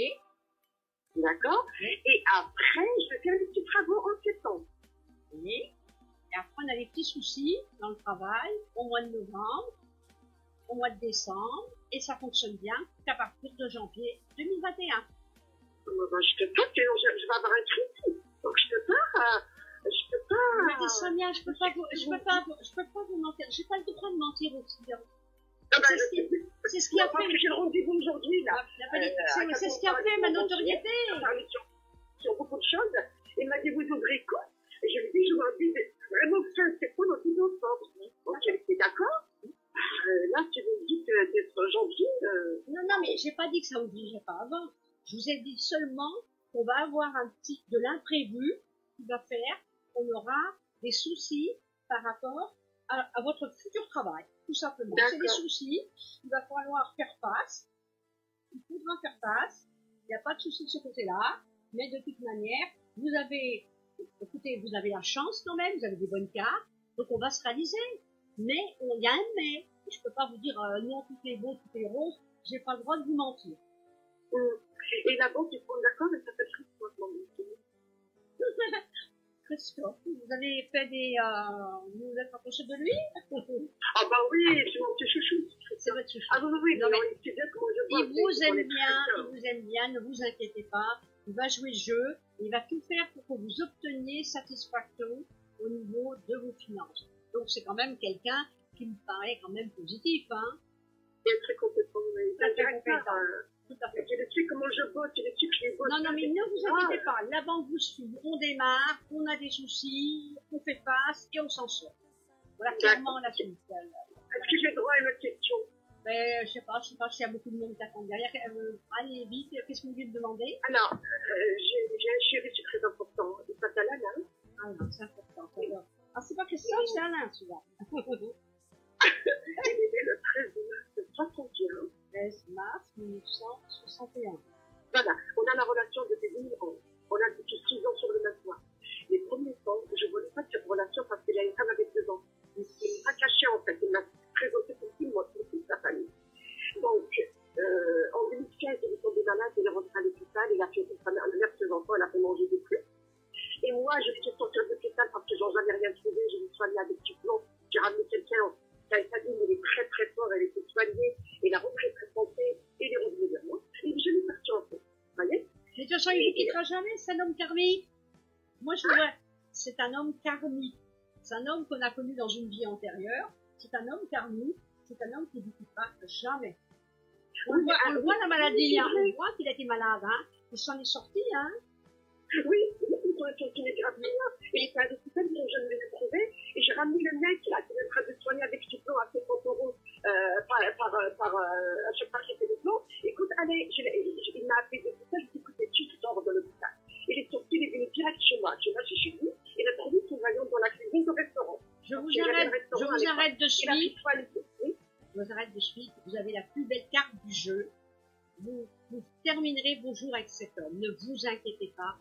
S2: D'accord. Et après, je vais faire les petits travaux en septembre.
S1: Oui. Et après, on a des petits soucis dans le travail au mois de novembre, au mois de décembre, et ça fonctionne bien qu'à partir de janvier 2021.
S2: Ben, je peux pas, sinon je vais avoir un crédit. Donc, je peux pas.
S1: Mais Samia, je peux pas vous mentir. J'ai pas le droit de mentir aux clients. C'est ce qui a fait.
S2: J'ai le rendez-vous aujourd'hui, là.
S1: C'est ce qui a fait ma notoriété.
S2: Sur beaucoup de choses. Il m'a dit, vous ouvrez quoi? Et je lui ai dit, je vous dis, vraiment, c'est quoi notre innocence? Donc, elle était d'accord. Là, tu me dis que d'être janvier.
S1: Non, mais j'ai pas dit que ça obligeait pas avant. Je vous ai dit seulement qu'on va avoir de l'imprévu qui va faire qu'on aura des soucis par rapport à votre futur travail, tout simplement. C'est des soucis, il va falloir faire face, il faudra faire face, il n'y a pas de souci de ce côté-là, mais de toute manière, vous avez la chance quand même, vous avez des bonnes cartes, donc on va se réaliser. Mais il y a un mais. Je peux pas vous dire non, tout est beau, tout est rose, j'ai pas le droit de vous mentir.
S2: Et la banque, ils sont d'accord, mais ça fait Christophe,
S1: Christophe, vous avez fait vous vous êtes rapproché de lui?
S2: Ah bah oui, c'est mon petit chouchou.
S1: C'est votre chouchou.
S2: Ah oui,
S1: non, mais
S2: c'est bien comment je vois.
S1: Il vous aime bien, ne vous inquiétez pas. Il va jouer le jeu, il va tout faire pour que vous obteniez satisfaction au niveau de vos finances. Donc c'est quand même quelqu'un qui me paraît quand même positif, hein.
S2: Il est très compétent,
S1: Très compétent. Tout à fait.
S2: Tu sais comment je bosse, tu sais que je bosse.
S1: Non, mais ne vous inquiétez pas. La banque vous suit. On démarre, on a des soucis, on fait face et on s'en sort. Voilà clairement la suite.
S2: Est-ce que j'ai droit à une autre question?
S1: Je sais pas s'il y a beaucoup de monde qui attend derrière. Allez, vite, qu'est-ce que vous voulez me demander?
S2: Alors, j'ai un chéri, c'est très important. Il s'appelle Alain.
S1: Ah non, c'est important. Ah, c'est pas Christophe, c'est Alain, celui-là.
S2: Il est né le 13 mars 61.
S1: 13 mars 1961.
S2: Voilà, on a la relation depuis 2011. On a depuis 6 ans sur le même toit. Les premiers temps, il a fait sa mère de ses enfants, elle a fait manger des fruits. Et moi, je suis sortie de l'hôpital parce que j'en avais rien trouvé, je me soignée avec du plomb. J'ai ramené quelqu'un, il est très très fort, elle était soignée, il a repris très santé, et il est revenu vers moi. Et je l'ai parti en fait. Vous voyez?
S1: Mais de toute façon, il ne quittera jamais, c'est un homme karmique. Moi, je vois, c'est un homme karmique. C'est un homme qu'on a connu dans une vie antérieure. C'est un homme karmique. C'est un homme qui ne quittera jamais. On le voit la maladie, hein. On voit qu'il a été malade, hein. Il s'en est sorti, hein.
S2: Oui, il était rapide, il était à l'hôpital, donc je ne l'ai trouvé, et j'ai ramené le mec, là, qui est en train de soigner avec du plomb à 50 € à chaque fois qu'il fait des plombs. Écoute, allez, il m'a appelé de l'hôpital, je dis, écoute, tu sors de l'hôpital. Il est sorti, il est venu direct chez moi, chez lui, il a trouvé son rayon dans la cuisine du restaurant.
S1: Je vous arrête de suite. Je vous arrête de suite. Vous avez la plus belle carte du jeu. Vous terminerez vos jours avec cet homme. Ne vous inquiétez pas.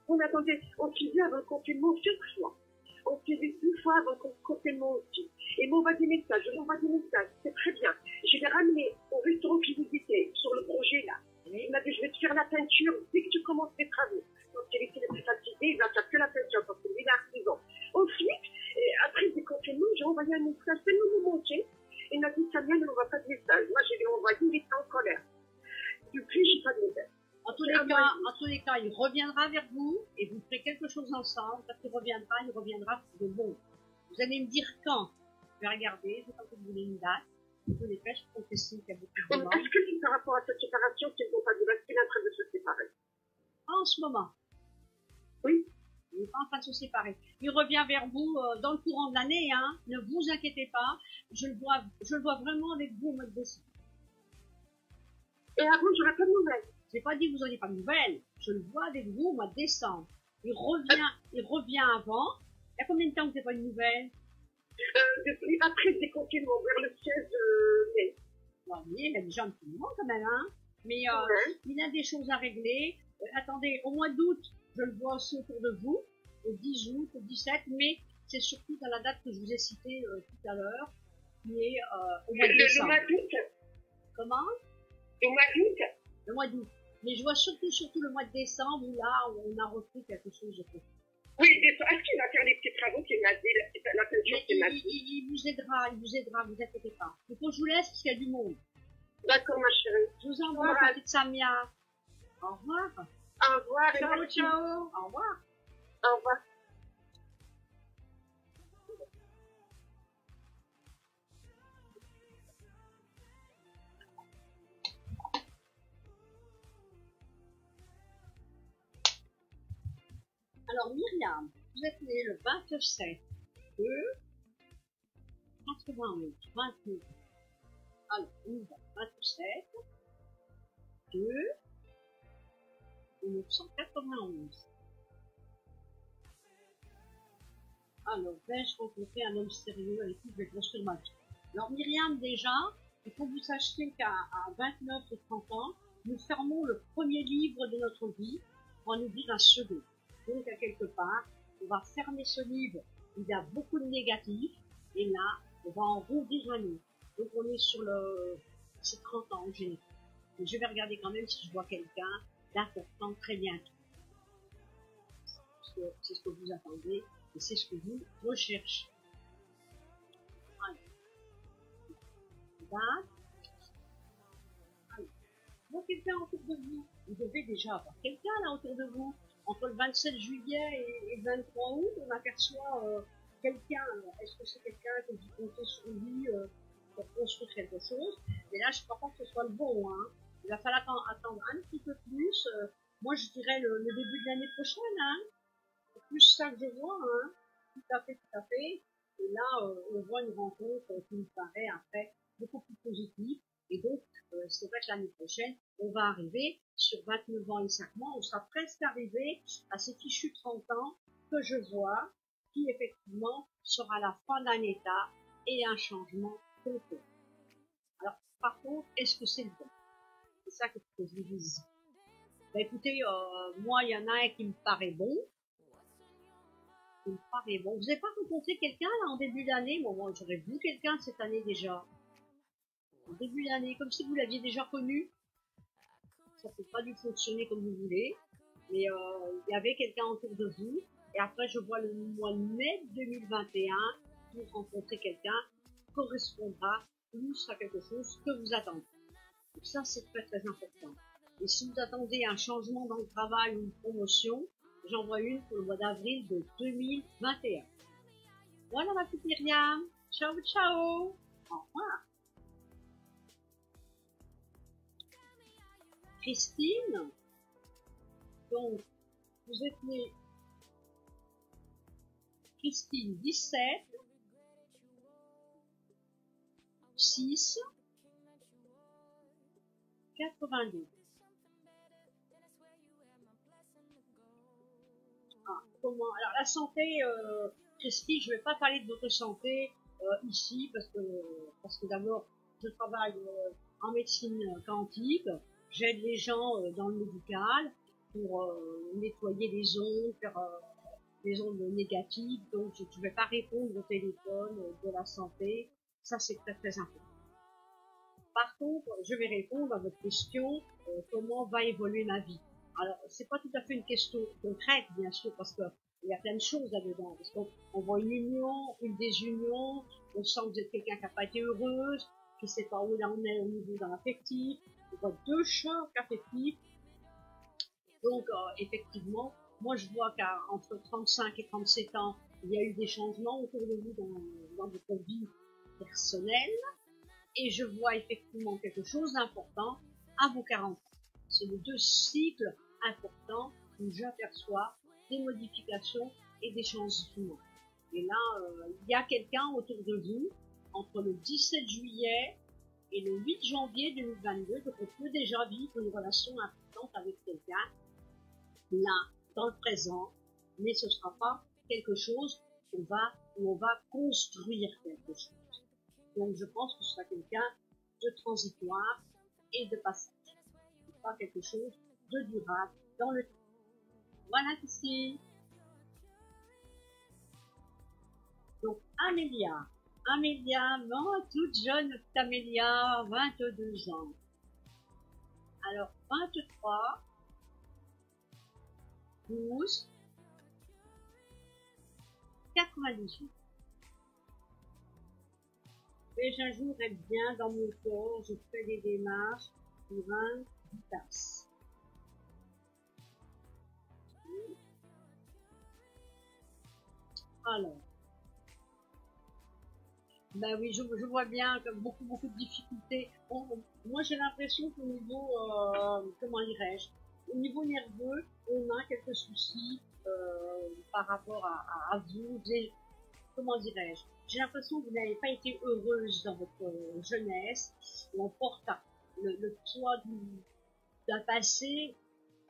S2: On attendait, on s'est vu avant le confinement chaque fois. On s'est vu une fois avant le confinement aussi. Et il m'envoie des messages, je m'envoie des messages, c'est très bien. Je l'ai ramené au restaurant qui visitait sur le projet là. Il m'a dit, je vais te faire la peinture dès que tu commences tes travaux. Donc il était plus fatigué, il va faire que la peinture parce qu'il est artisan. Ensuite, après le déconfinement, j'ai envoyé un message tellement me manquait. Il m'a dit, Samia, ne m'envoie pas de message. Moi, je lui ai envoyé, il était en colère. Depuis, j'ai pas de nouvelles.
S1: En tous les cas, il reviendra vers vous et vous ferez quelque chose ensemble. Quand il reviendra pour de bon. Vous allez me dire quand. Je vais regarder, je vais pas vous donner une date. Je vous les fais, je trouve que c'est qu'il y a beaucoup de demandes.
S2: Est-ce que c'est par rapport à cette séparation qu'ils n'ont pas dit qu'il est en train de se séparer?
S1: En ce moment.
S2: Oui.
S1: Il n'est pas en train de se séparer. Il revient vers vous dans le courant de l'année, hein. Ne vous inquiétez pas. Je le vois vraiment avec vous au mois de décembre.
S2: Et avant, j'aurais pas de nouvelles.
S1: Je n'ai pas dit que vous n'auriez pas de nouvelles. Je le vois avec vous au mois de décembre. Il revient avant. Il y a combien de temps que vous n'avez pas de nouvelles?
S2: Après le déconfinement, vers le 16 mai.
S1: Oui, il y a déjà un petit moment quand même, hein. Mais il a des choses à régler. Attendez, au mois d'août, je le vois aussi autour de vous. Le 10 août, le 17, mais c'est surtout dans la date que je vous ai citée tout à l'heure, qui est au mois de décembre.
S2: Le mois d'août.
S1: Comment?
S2: Le mois d'août.
S1: Le mois d'août. Mais je vois surtout le mois de décembre où là, on a repris quelque chose de plus.
S2: Oui, est-ce qu'il va faire les petits travaux qu'il m'a dit, la peinture qu'il m'a dit?
S1: Il vous aidera, vous inquiétez pas. Il faut que je vous laisse parce qu'il y a du monde.
S2: D'accord, ma chérie.
S1: Je vous envoie, petite Samia. Au revoir.
S2: Au revoir.
S1: Ciao, ciao. Au revoir.
S2: Au revoir.
S1: Alors, Myriam, vous êtes née le 27 de 91, 29. Alors, on y va. 27 de 1991. Alors, vais-je rencontrer un homme sérieux avec qui je vais construire ma vie? Alors, Myriam, déjà, il faut que vous sachiez qu'à 29 et 30 ans, nous fermons le premier livre de notre vie pour en ouvrir un second. Donc, à quelque part, on va fermer ce livre. Il y a beaucoup de négatifs. Et là, on va en rouvrir un autre. Donc, on est sur c'est 30 ans en général. Mais je vais regarder quand même si je vois quelqu'un d'important très bientôt. Parce que c'est ce que vous attendez et c'est ce que vous recherchez. Voilà. Alors, il y a quelqu'un autour de vous. Vous devez déjà avoir quelqu'un là autour de vous. Entre le 27 juillet et le 23 août, on aperçoit quelqu'un. Est-ce que c'est quelqu'un que vous comptez sur lui pour construire quelque chose? Et là, je ne crois pas que ce soit le bon. Hein. Il va falloir attendre un petit peu plus. Moi, je dirais le début de l'année prochaine. Hein. C'est plus ça que je vois. Hein. Tout à fait, tout à fait. Et là, on voit une rencontre qui me paraît après beaucoup plus positive. Et donc, c'est vrai que l'année prochaine, on va arriver sur 29 ans et 5 mois, on sera presque arrivé à ces fichus 30 ans que je vois, qui effectivement sera la fin d'un état et un changement complet. Alors, par contre, est-ce que c'est le bon? C'est ça que je vous dis. Ben, écoutez, moi, il y en a un qui me paraît bon. Vous n'avez pas rencontré quelqu'un là en début d'année? Bon, moi, j'aurais vu quelqu'un cette année déjà. En début d'année, comme si vous l'aviez déjà connu. ça peut pas dû fonctionner comme vous voulez, mais il y avait quelqu'un autour de vous, et après je vois le mois de mai 2021, vous rencontrez quelqu'un qui correspondra plus à quelque chose que vous attendez. Donc ça, c'est très très important. Et si vous attendez un changement dans le travail ou une promotion, j'en vois une pour le mois d'avril de 2021. Voilà ma petite Myriam. Ciao, ciao. Au revoir. Christine, donc, vous êtes née Christine 17, 6, 82. Comment, alors la santé, Christine, je ne vais pas parler de votre santé ici parce que d'abord, je travaille en médecine quantique, j'aide les gens dans le médical pour nettoyer les ondes, faire les ondes négatives, donc je ne vais pas répondre au téléphone de la santé, ça c'est très très important. Par contre, je vais répondre à votre question, comment va évoluer ma vie. Alors, c'est pas tout à fait une question concrète, bien sûr, parce que il y a plein de choses là-dedans. Parce qu'on voit une union, une désunion, on sent que vous êtes quelqu'un qui n'a pas été heureuse, qui ne sait pas où il en est au niveau dans l'affectif. On voit deux chocs affectifs. Donc, effectivement, moi je vois qu'entre 35 et 37 ans, il y a eu des changements autour de vous dans votre vie personnelle. Et je vois effectivement quelque chose d'important à vos 40 ans. C'est les deux cycles importants où j'aperçois des modifications et des changements. Et là, il y a quelqu'un autour de vous, entre le 17 juillet et le 8 janvier 2022, donc on peut déjà vivre une relation importante avec quelqu'un, là, dans le présent, mais ce ne sera pas quelque chose où on va construire quelque chose. Donc je pense que ce sera quelqu'un de transitoire et de passage. Pas quelque chose de durable dans le temps. Voilà ici. Donc Amélia, toute jeune Amélia, 22 ans. Alors 23, 12, 98. Les gingembre est bien dans mon corps, je fais des démarches pour un vitas. Alors, ben oui, je vois bien que beaucoup de difficultés. Moi, j'ai l'impression qu'au niveau, comment dirais-je, au niveau nerveux, on a quelques soucis par rapport à vous. Comment dirais-je, j'ai l'impression que vous n'avez pas été heureuse dans votre jeunesse. On porte le poids d'un passé,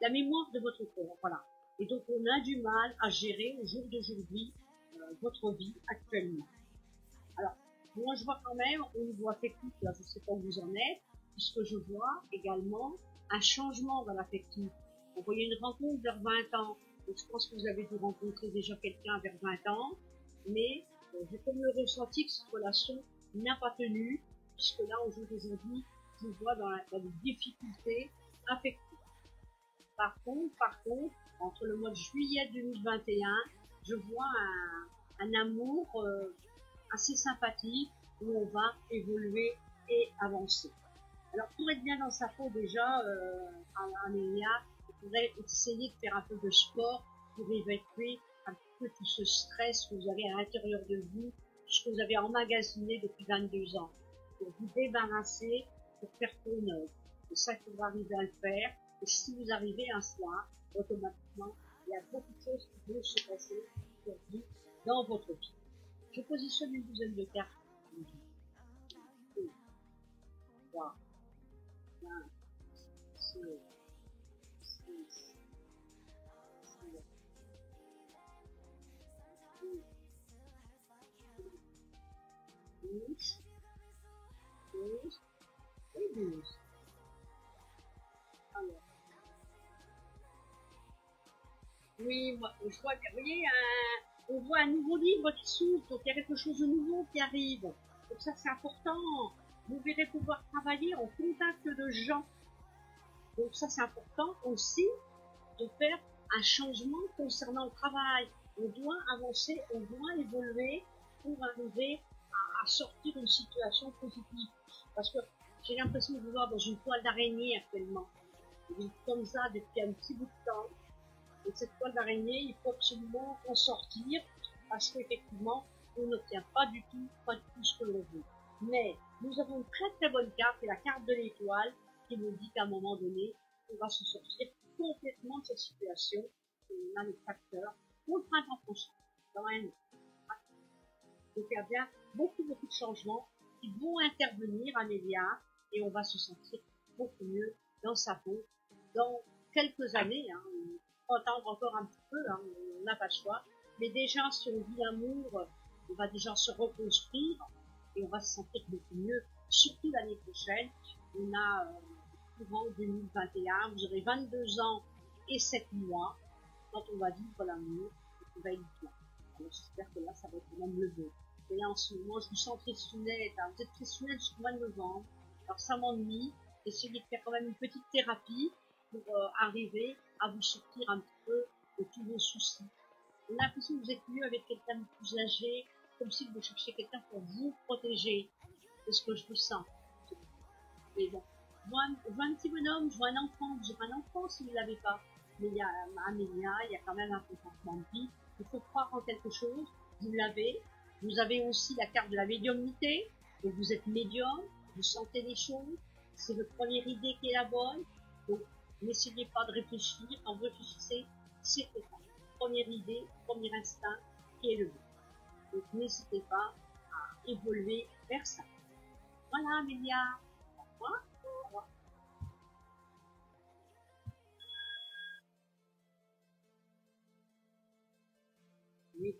S1: la mémoire de votre corps, voilà. Et donc, on a du mal à gérer au jour d'aujourd'hui votre vie actuellement. Alors, moi, je vois quand même, au niveau affectif, là, je ne sais pas où vous en êtes, puisque je vois également un changement dans l'affectif. Vous voyez une rencontre vers 20 ans, donc je pense que vous avez dû rencontrer déjà quelqu'un vers 20 ans, mais j'ai comme le ressenti que cette relation n'a pas tenu, puisque là, au jour d'aujourd'hui, je vois dans les difficultés affectives. Par contre, entre le mois de juillet 2021, je vois un amour assez sympathique où on va évoluer et avancer. Alors pour être bien dans sa peau déjà, Amélia, il faudrait essayer de faire un peu de sport pour évacuer un peu tout ce stress que vous avez à l'intérieur de vous, ce que vous avez emmagasiné depuis 22 ans, pour vous débarrasser, pour faire peau neuve. C'est ça qu'il faut arriver à le faire. Et si vous arrivez à cela, automatiquement, il y a beaucoup de choses qui vont se passer pour vous dans votre vie. Je positionne une douzaine de cartes. 2, 3, 5, 6, 6, 7, 8, 10, 12 et 12. Alors. Oui, moi, je vois, vous voyez, on voit un nouveau livre qui s'ouvre, donc il y a quelque chose de nouveau qui arrive. Donc ça, c'est important. Vous verrez pouvoir travailler en contact de gens. Donc ça, c'est important aussi de faire un changement concernant le travail. On doit avancer, on doit évoluer pour arriver à sortir d'une situation positive. Parce que j'ai l'impression de vouloir dans une toile d'araignée actuellement. Je vis comme ça depuis un petit bout de temps. Et cette toile d'araignée, il faut absolument en sortir parce qu'effectivement, on n'obtient pas du tout ce que l'on veut. Mais nous avons une très très bonne carte, c'est la carte de l'étoile, qui nous dit qu'à un moment donné, on va se sortir complètement de cette situation. On a les facteurs pour le printemps prochain, dans un an. Donc il y a bien beaucoup de changements qui vont intervenir à Mélia et on va se sentir beaucoup mieux dans sa peau dans quelques années. Hein. On va attendre encore un petit peu, hein, on n'a pas le choix. Mais déjà, si on vit l'amour, on va déjà se reconstruire et on va se sentir beaucoup mieux, surtout l'année prochaine. On a courant 2021, vous aurez 22 ans et 7 mois quand on va vivre l'amour et qu'on va être bien. Alors j'espère que là, ça va être même le bon. Et là, en ce moment, je vous sens tristounette. Hein. Vous êtes tristounette jusqu'au mois de novembre. Alors ça m'ennuie. Essayez de faire quand même une petite thérapie pour arriver à vous sortir un petit peu de tous vos soucis. On a l'impression que vous êtes mieux avec quelqu'un de plus âgé, comme si vous cherchiez quelqu'un pour vous protéger. C'est ce que je vous sens. Mais bon, je vois un petit bonhomme, je vois un enfant. J'ai pas un enfant si vous ne l'avez pas. Mais il y a Amélia, il y a quand même un contentement de vie. Il faut croire en quelque chose. Vous l'avez. Vous avez aussi la carte de la médiumnité. Donc vous êtes médium, vous sentez les choses. C'est votre première idée qui est la bonne. Donc n'essayez pas de réfléchir. Quand vous réfléchissez, c'est ça. Première idée, premier instinct qui est le bon. Donc n'hésitez pas à évoluer vers ça. Voilà, Amélia. Au revoir. Au revoir. Oui.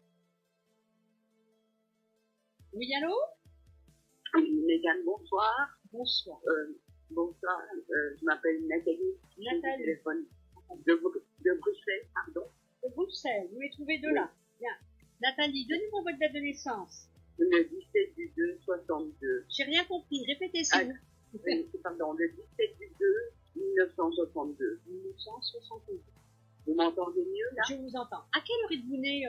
S1: Oui, allô?
S2: Oui, Mégane, bonsoir.
S1: Bonsoir.
S2: Bonsoir, je m'appelle Nathalie.
S1: Nathalie.
S2: Téléphone de Bruxelles, pardon.
S1: De Bruxelles, vous les trouvez de là. Bien. Nathalie, donnez-moi votre date de naissance.
S2: Le 17 du 2, 62.
S1: J'ai rien compris, répétez s'il vous plaît.
S2: Pardon, le 17 du 2, 1962.
S1: 1962.
S2: Vous m'entendez mieux là?
S1: Je vous entends. À quelle heure êtes-vous née,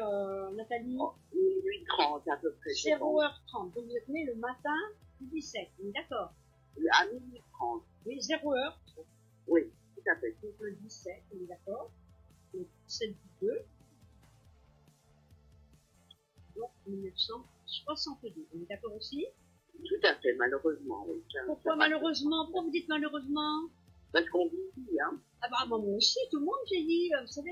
S1: Nathalie?
S2: 8h30 à peu près.
S1: 0h30. Donc vous êtes née le matin du 17. D'accord.
S2: À 12h30.
S1: Oui, 0h.
S2: Oui, tout à fait.
S1: Donc le 17, d'accord. Le 17 du 2. Donc 1962. On est d'accord aussi?
S2: Tout à fait, malheureusement. Oui.
S1: Pourquoi malheureusement? Pourquoi vous dites malheureusement?
S2: Parce qu'on vit, hein.
S1: Ah bah moi aussi, tout le monde vieillit. Vous savez,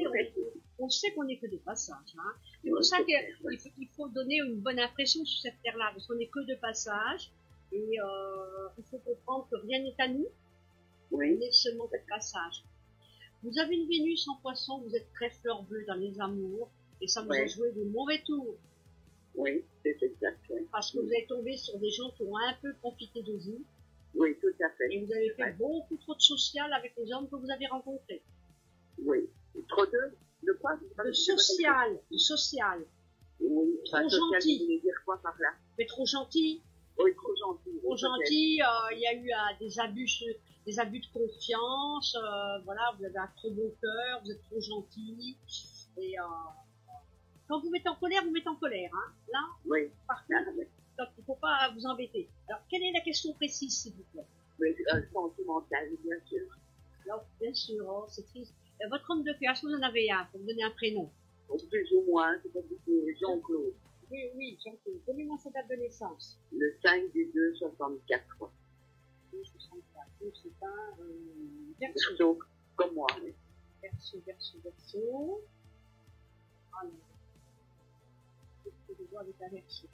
S1: on sait qu'on n'est que des passages. Hein. C'est pour ça qu'il faut donner une bonne impression sur cette terre-là, parce qu'on n'est que de passage. Et il faut comprendre que rien n'est à nous.
S2: Oui.
S1: On est seulement de passage. Vous avez une Vénus en poisson, vous êtes très fleur bleue dans les amours, et ça vous a joué de mauvais tours.
S2: Oui, c'est exact.
S1: Parce que vous êtes tombé sur des gens qui ont un peu profité de vous.
S2: Oui, tout à fait.
S1: Et vous avez fait beaucoup trop de social avec les hommes que vous avez rencontrés.
S2: Oui. Trop de quoi?
S1: De social.
S2: Oui.
S1: Trop gentil.
S2: Vous voulez dire quoi par là?
S1: Mais trop gentil.
S2: Oui, trop gentil.
S1: Trop gentil. Il y a eu des abus de confiance. Voilà, vous avez un trop bon cœur, vous êtes trop gentil. Et quand vous mettez en colère, vous mettez en colère. Hein. Là,
S2: oui.
S1: Par contre, donc, il ne faut pas vous embêter. Alors, quelle est la question précise, s'il vous plaît?
S2: Oui, sentimental, bien sûr.
S1: Alors, bien sûr, oh, c'est triste. Votre homme de cœur, est-ce que vous en avez un pour me donner un prénom?
S2: Plus ou moins, c'est compliqué. Jean-Claude.
S1: Oui, Jean-Claude. Donnez-moi sa date de naissance.
S2: Le 5 du 2, 64.
S1: Oui, 64. Donc, c'est un Verseau.
S2: Verseau, comme moi. Oui.
S1: Verseau. Alors, qu'est-ce que je vois avec un Verseau?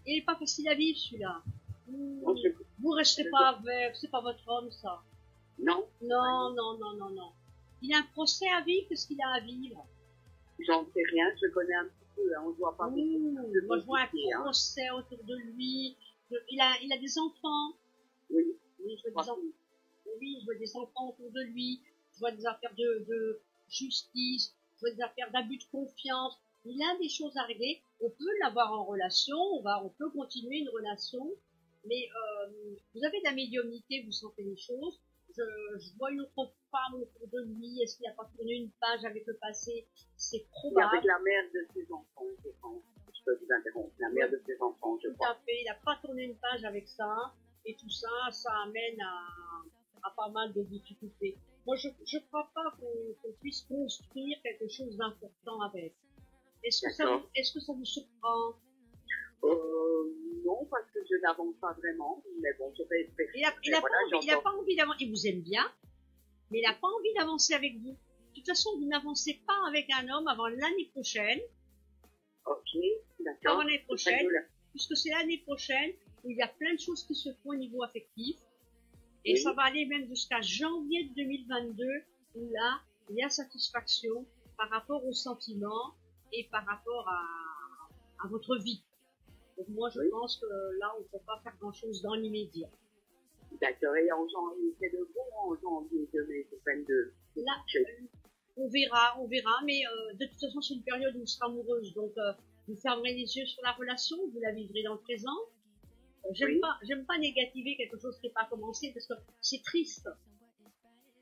S1: Il n'est pas facile à vivre, celui-là. Vous restez pas avec, c'est pas votre homme, ça.
S2: Non.
S1: Non. Il a un procès à vivre, qu'est-ce qu'il a à vivre?
S2: J'en sais rien, je connais un petit peu, hein, on ne voit pas beaucoup.
S1: Moi, je vois un procès autour de lui. Il a des enfants.
S2: Oui.
S1: Je vois des enfants autour de lui. Je vois des affaires de justice. sur des affaires d'abus de confiance. Il a des choses à régler. On peut l'avoir en relation, on peut continuer une relation, mais vous avez de la médiumnité, vous sentez les choses. Je vois une autre femme autour de lui. Est-ce qu'il n'a pas tourné une page avec le passé? C'est probable.
S2: Avec la mère de ses enfants, je pense. Je peux vous interrompre. La mère de ses enfants, je pense.
S1: Tout à fait. Il n'a pas tourné une page avec ça. Et tout ça, ça amène à pas mal de difficultés. Moi, je ne crois pas qu'on puisse construire quelque chose d'important avec. Est-ce que ça vous surprend?
S2: Non, parce que je n'avance pas vraiment. Mais bon, je vais espérer.
S1: Il n'a pas envie d'avancer. Il vous aime bien, mais il n'a pas envie d'avancer avec vous. De toute façon, vous n'avancez pas avec un homme avant l'année prochaine.
S2: Ok, d'accord.
S1: Avant l'année prochaine, puisque c'est l'année prochaine où il y a plein de choses qui se font au niveau affectif. Et ça va aller même jusqu'à janvier 2022, où là, il y a satisfaction par rapport aux sentiments et par rapport à votre vie. Donc moi, je pense que là, on ne peut pas faire grand-chose dans l'immédiat.
S2: D'accord. Et en janvier, c'est le bon en janvier 2022.
S1: Là, on verra, mais de toute façon, c'est une période où vous serez amoureuse. Donc, vous fermerez les yeux sur la relation, vous la vivrez dans le présent. J'aime pas négativer quelque chose qui n'est pas commencé parce que c'est triste.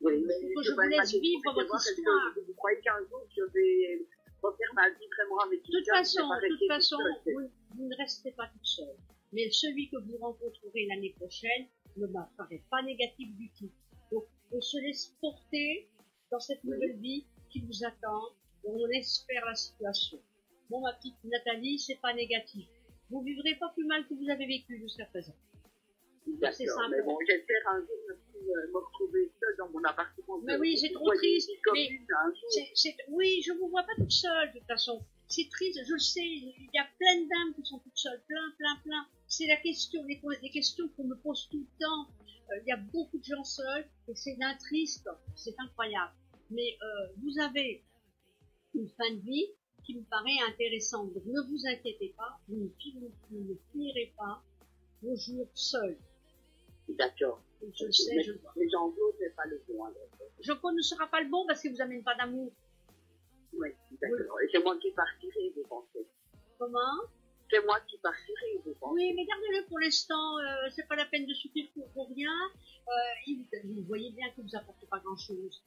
S2: Oui, mais
S1: il faut que je vous laisse vivre votre histoire.
S2: Vous croyez qu'un jour, je vais refaire ma vie vraiment avec
S1: De toute façon, vous ne restez pas toute seule. Mais celui que vous rencontrerez l'année prochaine ne m'apparaît pas négatif du tout. Donc, on se laisse porter dans cette nouvelle vie qui vous attend et on espère la situation. Bon, ma petite Nathalie, c'est pas négatif. Vous vivrez pas plus mal que vous avez vécu jusqu'à présent. C'est simple.
S2: Mais bon, j'espère un jour me retrouver seule dans mon appartement.
S1: Mais oui, c'est trop triste. Oui, je vous vois pas toute seule, de toute façon. C'est triste, je le sais. Il y a plein de dames qui sont toutes seules. Plein. C'est la question, les questions qu'on me pose tout le temps. Il y a beaucoup de gens seuls et c'est d'un triste. C'est incroyable. Mais vous avez une fin de vie qui me paraît intéressante. Donc ne vous inquiétez pas, vous ne finirez pas vos jours seuls.
S2: D'accord.
S1: Je le sais, je le vois.
S2: Mais Jean-Claude n'est pas le bon alors.
S1: Jean-Claude ne sera pas le bon parce qu'il ne vous amène pas d'amour.
S2: Oui, d'accord. Et c'est moi qui partirai, vous pensez?
S1: Comment?
S2: C'est moi qui partirai, vous pensez?
S1: Oui, mais gardez-le pour l'instant, c'est pas la peine de souffrir pour rien. Vous voyez bien qu'il ne vous apporte pas grand-chose.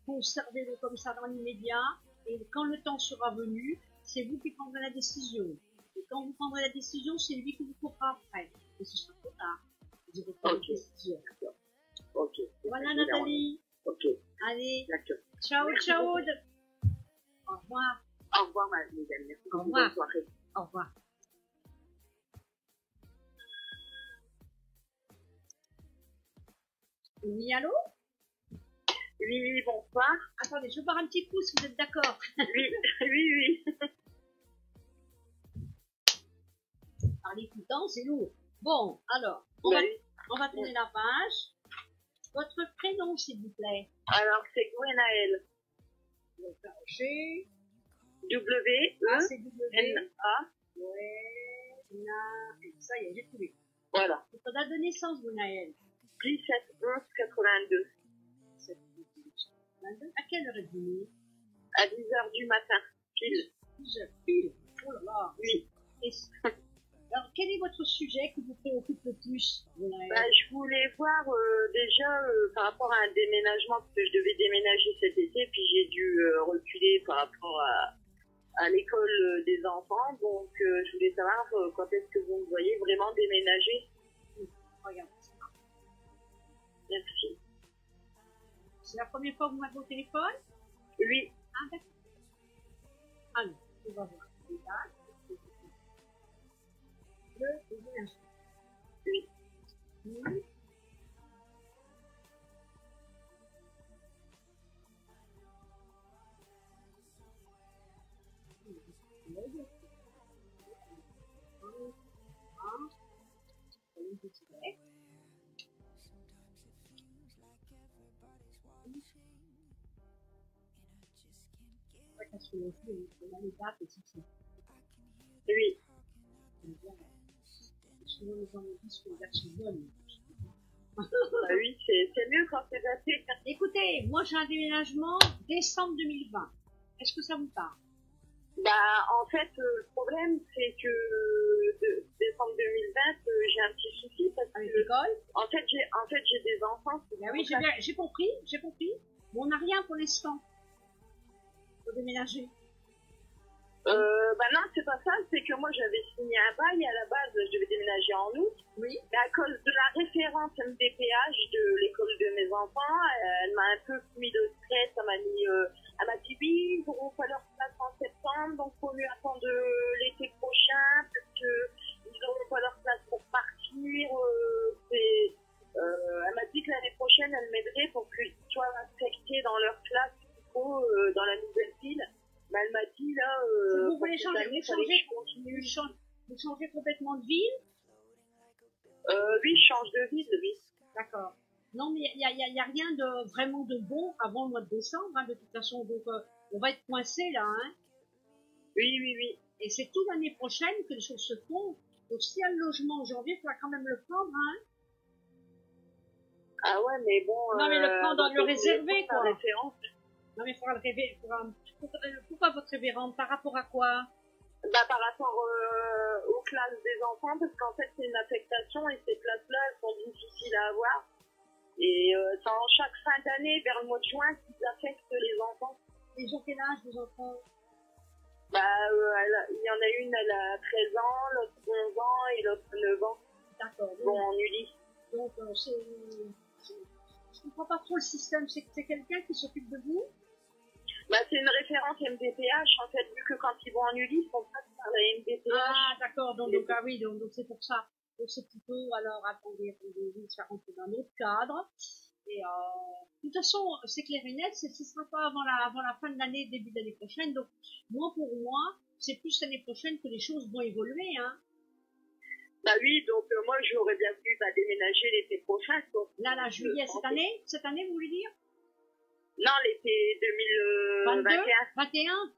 S1: Conservez-le comme ça dans l'immédiat. Et quand le temps sera venu, c'est vous qui prendrez la décision. Et quand vous prendrez la décision, c'est lui qui vous courra après. Et ce sera trop tard. Vous aurez pas de décision.
S2: Ok.
S1: Voilà, Nathalie.
S2: Ok.
S1: Allez.
S2: D'accord.
S1: Ciao. Au revoir.
S2: Au revoir, madame. Merci.
S1: Au revoir.
S2: Bonne soirée.
S1: Au revoir. Oui, allô?
S2: Oui, bonsoir.
S1: Attendez, je vais boire un petit coup si vous êtes d'accord.
S2: Oui.
S1: En l'écoutant, c'est lourd. Bon, alors, on va tourner la page. Votre prénom, s'il vous plaît.
S2: Alors, c'est Gwenaël.
S1: G.
S2: W-E-N-A.
S1: Ça y est, j'ai trouvé.
S2: Voilà.
S1: Votre date de naissance, Gwenaël.
S2: 17-11-82.
S1: À quelle heure êtes-vous née?
S2: À 10h du matin. Pile.
S1: 10h pile. Oh là là.
S2: Oui.
S1: Alors, quel est votre sujet qui vous préoccupe le plus?
S2: Je voulais voir déjà par rapport à un déménagement, parce que je devais déménager cet été, puis j'ai dû reculer par rapport à l'école des enfants. Donc, je voulais savoir quand est-ce que vous me voyez vraiment déménager.
S1: Regarde.
S2: Merci.
S1: C'est la première fois que vous m'avez au téléphone?
S2: Oui.
S1: Ah, d'accord. Alors, on va voir les dates. Le déménagement.
S2: Oui. Oui. Oui, c'est mieux quand c'est daté.
S1: Écoutez, moi j'ai un déménagement décembre 2020. Est-ce que ça vous parle?
S2: Bah, en fait, le problème, c'est que décembre 2020, j'ai un petit souci parce
S1: Avec
S2: que,
S1: l'école?
S2: en fait, j'ai des enfants.
S1: Ben oui, j'ai compris. Mais on n'a rien pour l'instant. Faut déménager.
S2: Bah non, c'est pas ça, c'est que moi, j'avais signé un bail, à la base, je devais déménager en août.
S1: Oui.
S2: Mais à cause de la référence MDPH de l'école de mes enfants, elle m'a un peu mis de stress, elle m'a dit oui, ils n'auront pas leur place en septembre, donc faut mieux attendre l'été prochain, parce que ils n'auront pas leur place pour partir. Elle m'a dit que l'année prochaine, elle m'aiderait pour qu'ils soient respectés dans leur classe, dans la nouvelle ville. Mais elle m'a dit là,
S1: vous voulez changer, vous changez complètement de ville?
S2: Oui, je change de ville, oui.
S1: D'accord. Non, mais il y a rien de vraiment de bon avant le mois de décembre, hein, de toute façon. Donc, on va être coincé là, hein.
S2: Oui.
S1: Et c'est toute l'année prochaine que les choses se font. Donc, s'il y a le logement en janvier, il faudra quand même le prendre, hein.
S2: Ah ouais, mais bon.
S1: Non, mais le prendre, le réserver, quoi.
S2: Référence.
S1: Non, mais il faudra le rêver. Pourquoi votre révérende? Par rapport à quoi?
S2: Bah, par rapport aux classes des enfants, parce qu'en fait, c'est une affectation et ces classes-là, elles sont difficiles à avoir. Et c'est en chaque fin d'année, vers le mois de juin, qu'ils affectent les enfants.
S1: Ils ont quel âge, vos enfants?
S2: Bah, il y en a une, elle a 13 ans, l'autre 11 ans et l'autre 9 ans.
S1: D'accord.
S2: Bon, en Ulysse.
S1: Donc, je comprends pas trop le système. C'est quelqu'un qui s'occupe de vous?
S2: Bah, c'est une référente MDPH, en fait, vu que quand ils vont en Ulysse, on passe par la MDPH.
S1: Ah, d'accord, donc c'est pour ça. Donc c'est plutôt, alors, attendez, ça rentre dans un autre cadre. Et, de toute façon, c'est clair et net, ce sera pas avant la fin de l'année, début de l'année prochaine. Donc, pour moi, c'est plus l'année prochaine que les choses vont évoluer, hein.
S2: Bah oui, donc moi, j'aurais bien pu déménager l'été prochain, quoi.
S1: Là, juillet, cette année, vous voulez dire?
S2: Non, l'été 2021.
S1: 21?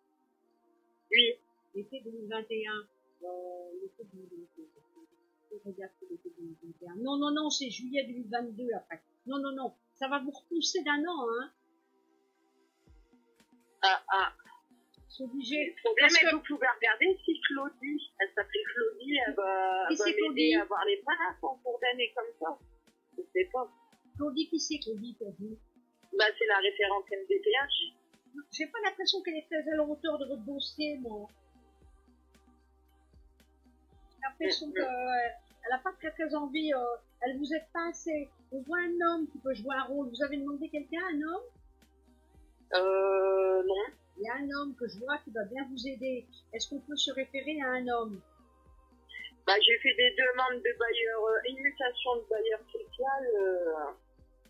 S2: Oui.
S1: L'été 2021. L'été 2021. Non, c'est juillet 2022 après. Non, ça va vous repousser d'un an, hein. C'est obligé.
S2: Le problème est que vous pouvez regarder si Claudie, elle s'appelle Claudie, elle va m'aider à avoir les places en cours d'année comme ça. Je sais pas.
S1: Claudie, qui c'est Claudie pour vous?
S2: Bah, c'est la référente MDPH.
S1: J'ai pas l'impression qu'elle est très à la hauteur de votre dossier, moi. J'ai l'impression qu'elle a pas très envie, elle vous aide pas assez. On voit un homme qui peut jouer un rôle. Vous avez demandé quelqu'un, un homme?
S2: Non.
S1: Il y a un homme que je vois qui va bien vous aider. Est-ce qu'on peut se référer à un homme?
S2: Bah, j'ai fait des demandes de bailleur, une mutation de bailleur social,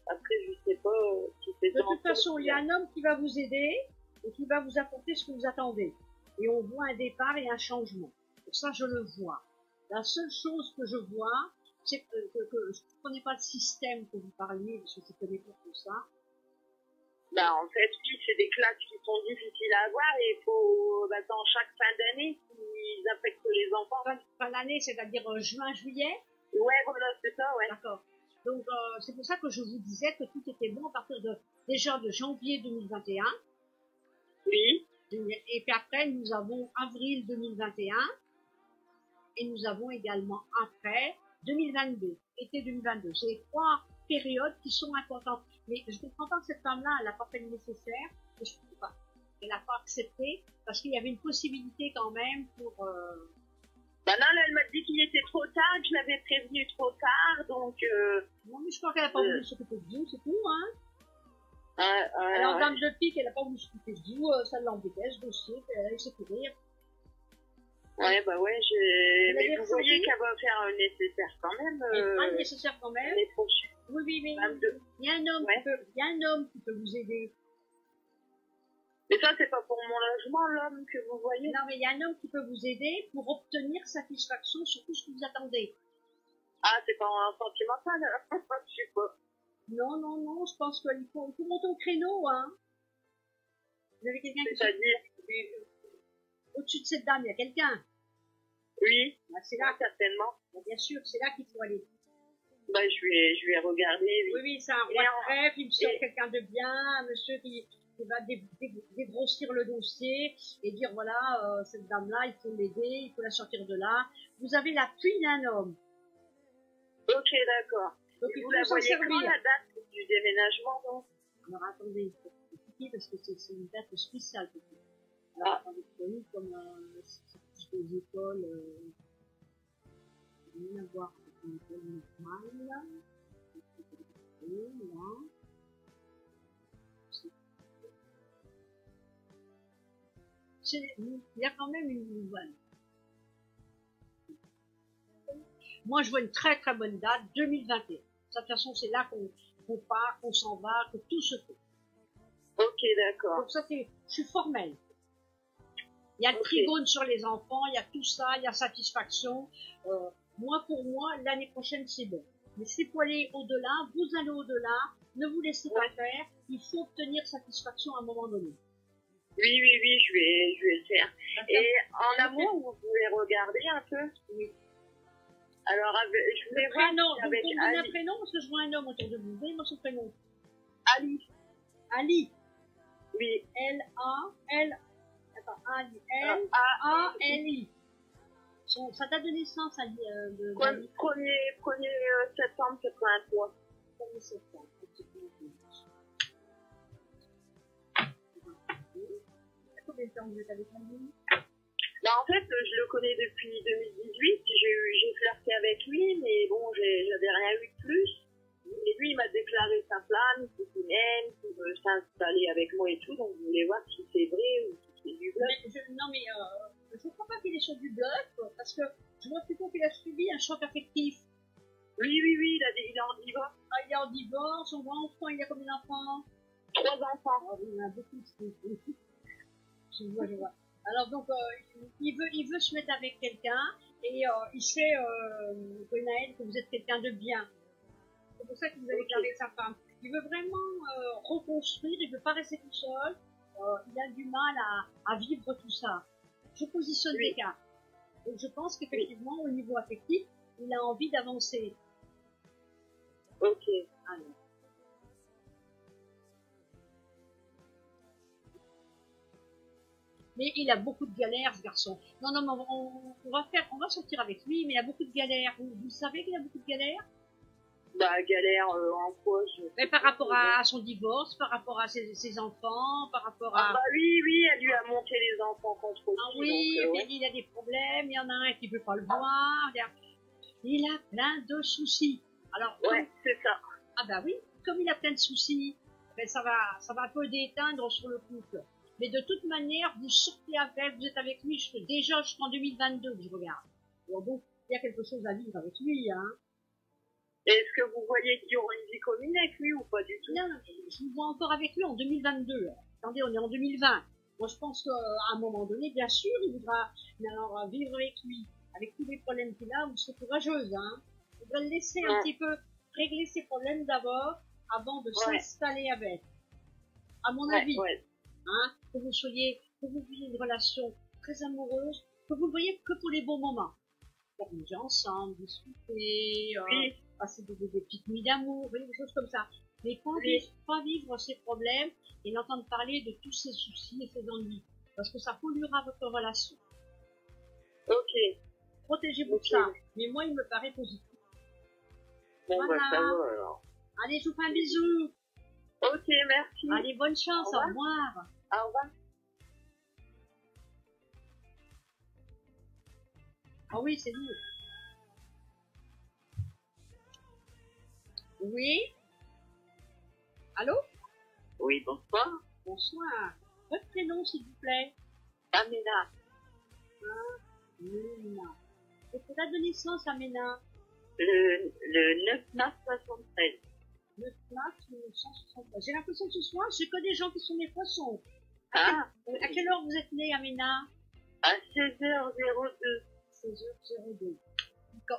S2: après, je sais pas si c'est
S1: de toute façon, il y a un homme qui va vous aider et qui va vous apporter ce que vous attendez. Et on voit un départ et un changement. Pour ça, je le vois. La seule chose que je vois, c'est que je ne connais pas le système que vous parliez, parce que je ne connais pas tout ça.
S2: Bah, en fait, oui, c'est des classes qui sont difficiles à avoir et il faut, dans chaque fin d'année, ils affectent les enfants.
S1: Fin d'année, c'est-à-dire juin, juillet?
S2: Ouais, voilà, c'est ça, ouais.
S1: D'accord. Donc, c'est pour ça que je vous disais que tout était bon à partir déjà de janvier 2021.
S2: Oui.
S1: Et puis après, nous avons avril 2021. Et nous avons également après 2022, été 2022. C'est les 3 périodes qui sont importantes. Mais je ne comprends pas que cette femme-là, elle n'a pas fait le nécessaire. Je ne comprends pas. Elle n'a pas accepté parce qu'il y avait une possibilité quand même pour...
S2: Bah non, là, elle m'a dit qu'il était trop tard, que je l'avais prévenu trop tard, donc...
S1: Non, mais je crois qu'elle n'a pas voulu s'occuper de vous, c'est tout, hein. Elle est en dame de pique, elle n'a pas voulu s'occuper de vous, ça l'embêtait, ce dossier, elle s'est courir.
S2: Ouais, bah ouais, mais vous voyez qu'elle va faire un nécessaire quand même.
S1: Un nécessaire quand même. Oui, mais il y a un homme qui peut vous aider.
S2: Mais ça, c'est pas pour mon logement, l'homme que vous voyez.
S1: Non, mais il y a un homme qui peut vous aider pour obtenir satisfaction sur tout ce que vous attendez.
S2: Ah, c'est pas un sentimental, je sais pas.
S1: Non, je pense qu'il faut monter au créneau, hein. Vous avez quelqu'un qui...
S2: C'est-à-dire
S1: au-dessus de cette dame, il y a quelqu'un.
S2: Oui,
S1: bah, c'est là,
S2: certainement.
S1: Bah, bien sûr, c'est là qu'il faut aller.
S2: Bah, je vais regarder.
S1: Oui, c'est un roi de trèfle, il me semble quelqu'un de bien, un monsieur qui qui va dégrossir le dossier et dire voilà, cette dame-là, il faut l'aider, il faut la sortir de là. Vous avez l'appui d'un homme.
S2: Ok, d'accord.
S1: Donc
S2: Et
S1: il
S2: vous
S1: faut
S2: la
S1: s'en
S2: voyez quand
S1: servir.
S2: la date du déménagement, donc?
S1: Alors attendez, il faut expliquer parce que c'est une date spéciale. Alors
S2: Ah.
S1: attendez, pour nous, comme c'est plus des écoles, rien à voir avec une école normale. Là. Il y a quand même une nouvelle. Moi, je vois une très très bonne date, 2021. De toute façon, c'est là qu'on part, qu'on s'en va, que tout se fait.
S2: Ok, d'accord.
S1: Donc ça, je suis formelle. Il y a le trigone sur les enfants, il y a tout ça, il y a satisfaction. Moi, pour moi, l'année prochaine, c'est bon. Mais c'est pour aller au-delà, vous allez au-delà, ne vous laissez pas faire, il faut obtenir satisfaction à un moment donné.
S2: Oui, je vais le faire. Et en amour, vous pouvez regarder un peu?
S1: Oui.
S2: Alors, je voulais voir
S1: avec
S2: Ali.
S1: Un prénom, parce que je vois un homme autour de vous. Donnez-moi son prénom.
S2: Ali.
S1: Ali.
S2: Oui.
S1: L-A-L-I. Sa date de naissance, Ali.
S2: 1er septembre 83.
S1: 1er septembre. Combien de temps vous êtes avec lui?
S2: Bah, en fait, je le connais depuis 2018. J'ai flirté avec lui, mais bon, j'avais rien eu de plus. Et lui, il m'a déclaré sa flamme, qu'il m'aime, qu'il veut s'installer avec moi et tout. Donc, je voulais voir si c'est vrai ou si c'est du bluff.
S1: Je ne crois pas qu'il est sur du bluff, parce que je vois plutôt qu'il a subi un choc affectif.
S2: Oui, il est en divorce.
S1: Ah, il est en divorce, on voit enfant, il a combien d'enfants?
S2: 3 enfants.
S1: Oh, il y en a beaucoup. Je vois. Alors donc, il veut se mettre avec quelqu'un et il sait, Gwenaël, que vous êtes quelqu'un de bien. C'est pour ça que vous avez gardé sa femme. Il veut vraiment reconstruire, il veut pas rester tout seul. Il a du mal à vivre tout ça. Je positionne des cas. Donc je pense qu'effectivement, au niveau affectif, il a envie d'avancer.
S2: Ok.
S1: Alors. Mais il a beaucoup de galères, ce garçon. Non, mais on va sortir avec lui, mais il a beaucoup de galères. Vous savez qu'il a beaucoup de galères?
S2: Bah, galère en quoi?
S1: Mais par rapport à son divorce, par rapport à ses enfants, par rapport à...
S2: Ah bah oui, elle lui a monté les enfants contre lui.
S1: Ah oui, donc, il a des problèmes, il y en a un qui veut pas le voir. Il a plein de soucis. Alors,
S2: c'est ça.
S1: Ah bah oui, comme il a plein de soucis, ben ça va un peu déteindre sur le couple. Mais de toute manière, vous sortez avec, vous êtes avec lui, jusqu'en 2022 que je regarde. Alors donc, il y a quelque chose à vivre avec lui, hein.
S2: Est-ce que vous voyez qu'il y aura une vie commune avec lui ou pas du tout?
S1: Non, je vous vois encore avec lui en 2022. Attendez, on est en 2020. Moi, je pense qu'à un moment donné, bien sûr, il voudra vivre avec lui. Avec tous les problèmes qu'il a, vous serez courageuse, hein. Vous devez le laisser un petit peu régler ses problèmes d'abord, avant de s'installer avec. À mon avis. Hein, que vous viviez une relation très amoureuse, que vous ne voyez que pour les bons moments. Faire manger ensemble, discuter, passer des petites nuits d'amour, des choses comme ça. Mais pas vivre ces problèmes et n'entendre parler de tous ces soucis et ces ennuis. Parce que ça polluera votre relation.
S2: Ok.
S1: Protégez-vous de ça. Mais moi, il me paraît positif.
S2: Bon, voilà. Bah, ça va alors.
S1: Allez, je vous fais un bisou.
S2: Ok, merci.
S1: Allez, bonne chance, au revoir.
S2: Au revoir.
S1: Ah oui, c'est lui. Oui. Allô?
S2: Oui, bonsoir.
S1: Bonsoir. Votre prénom, s'il vous plaît?
S2: Amena.
S1: Amena. Votre date de naissance, Amena?
S2: Le 9 mars 73.
S1: 9 mars 1973. J'ai l'impression que ce soir, j'ai que des gens qui sont des poissons. À quelle heure vous êtes né, Amena?
S2: À 16h02.
S1: 16h02.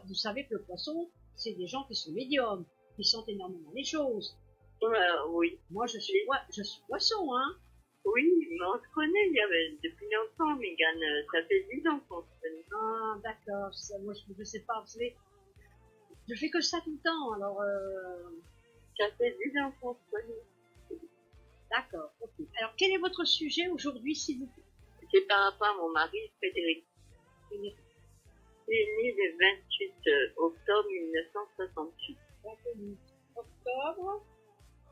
S1: Vous savez que le poisson, c'est des gens qui sont médiums, qui sentent énormément les choses.
S2: Oui.
S1: Moi, je suis poisson, hein.
S2: Oui, mais on se connaît, depuis longtemps, Mégane. Ça fait 10 ans qu'on se connaît.
S1: Ah, d'accord. Moi, je sais pas, vous savez, je fais que ça tout le temps, alors...
S2: Ça fait 10 ans qu'on se connaît.
S1: D'accord, ok. Alors, quel est votre sujet aujourd'hui, s'il vous plaît?
S3: C'est par rapport à mon mari, Frédéric.
S1: Frédéric.
S3: Il est né le 28 octobre 1968.
S1: 28 octobre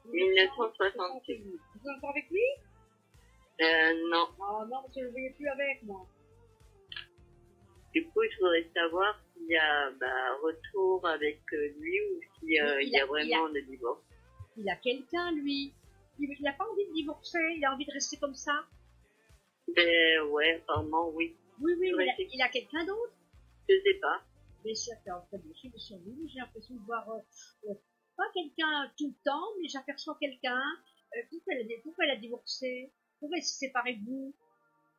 S3: 1968.
S1: Vous êtes encore avec lui?
S3: Non.
S1: Oh non, parce que je ne le voyais plus avec moi.
S3: Du coup, je voudrais savoir s'il y a retour avec lui ou s'il y a vraiment le divorce.
S1: Il a quelqu'un, lui. Il n'a pas envie de divorcer, il a envie de rester comme ça.
S3: Ben ouais, apparemment oui.
S1: Oui, mais il a quelqu'un d'autre.
S3: Je sais pas.
S1: Mais ça fait en fait, je suis sur lui, j'ai l'impression de voir pas quelqu'un tout le temps, mais j'aperçois quelqu'un. Pourquoi elle a divorcé? Pourquoi elle s'est séparée de vous?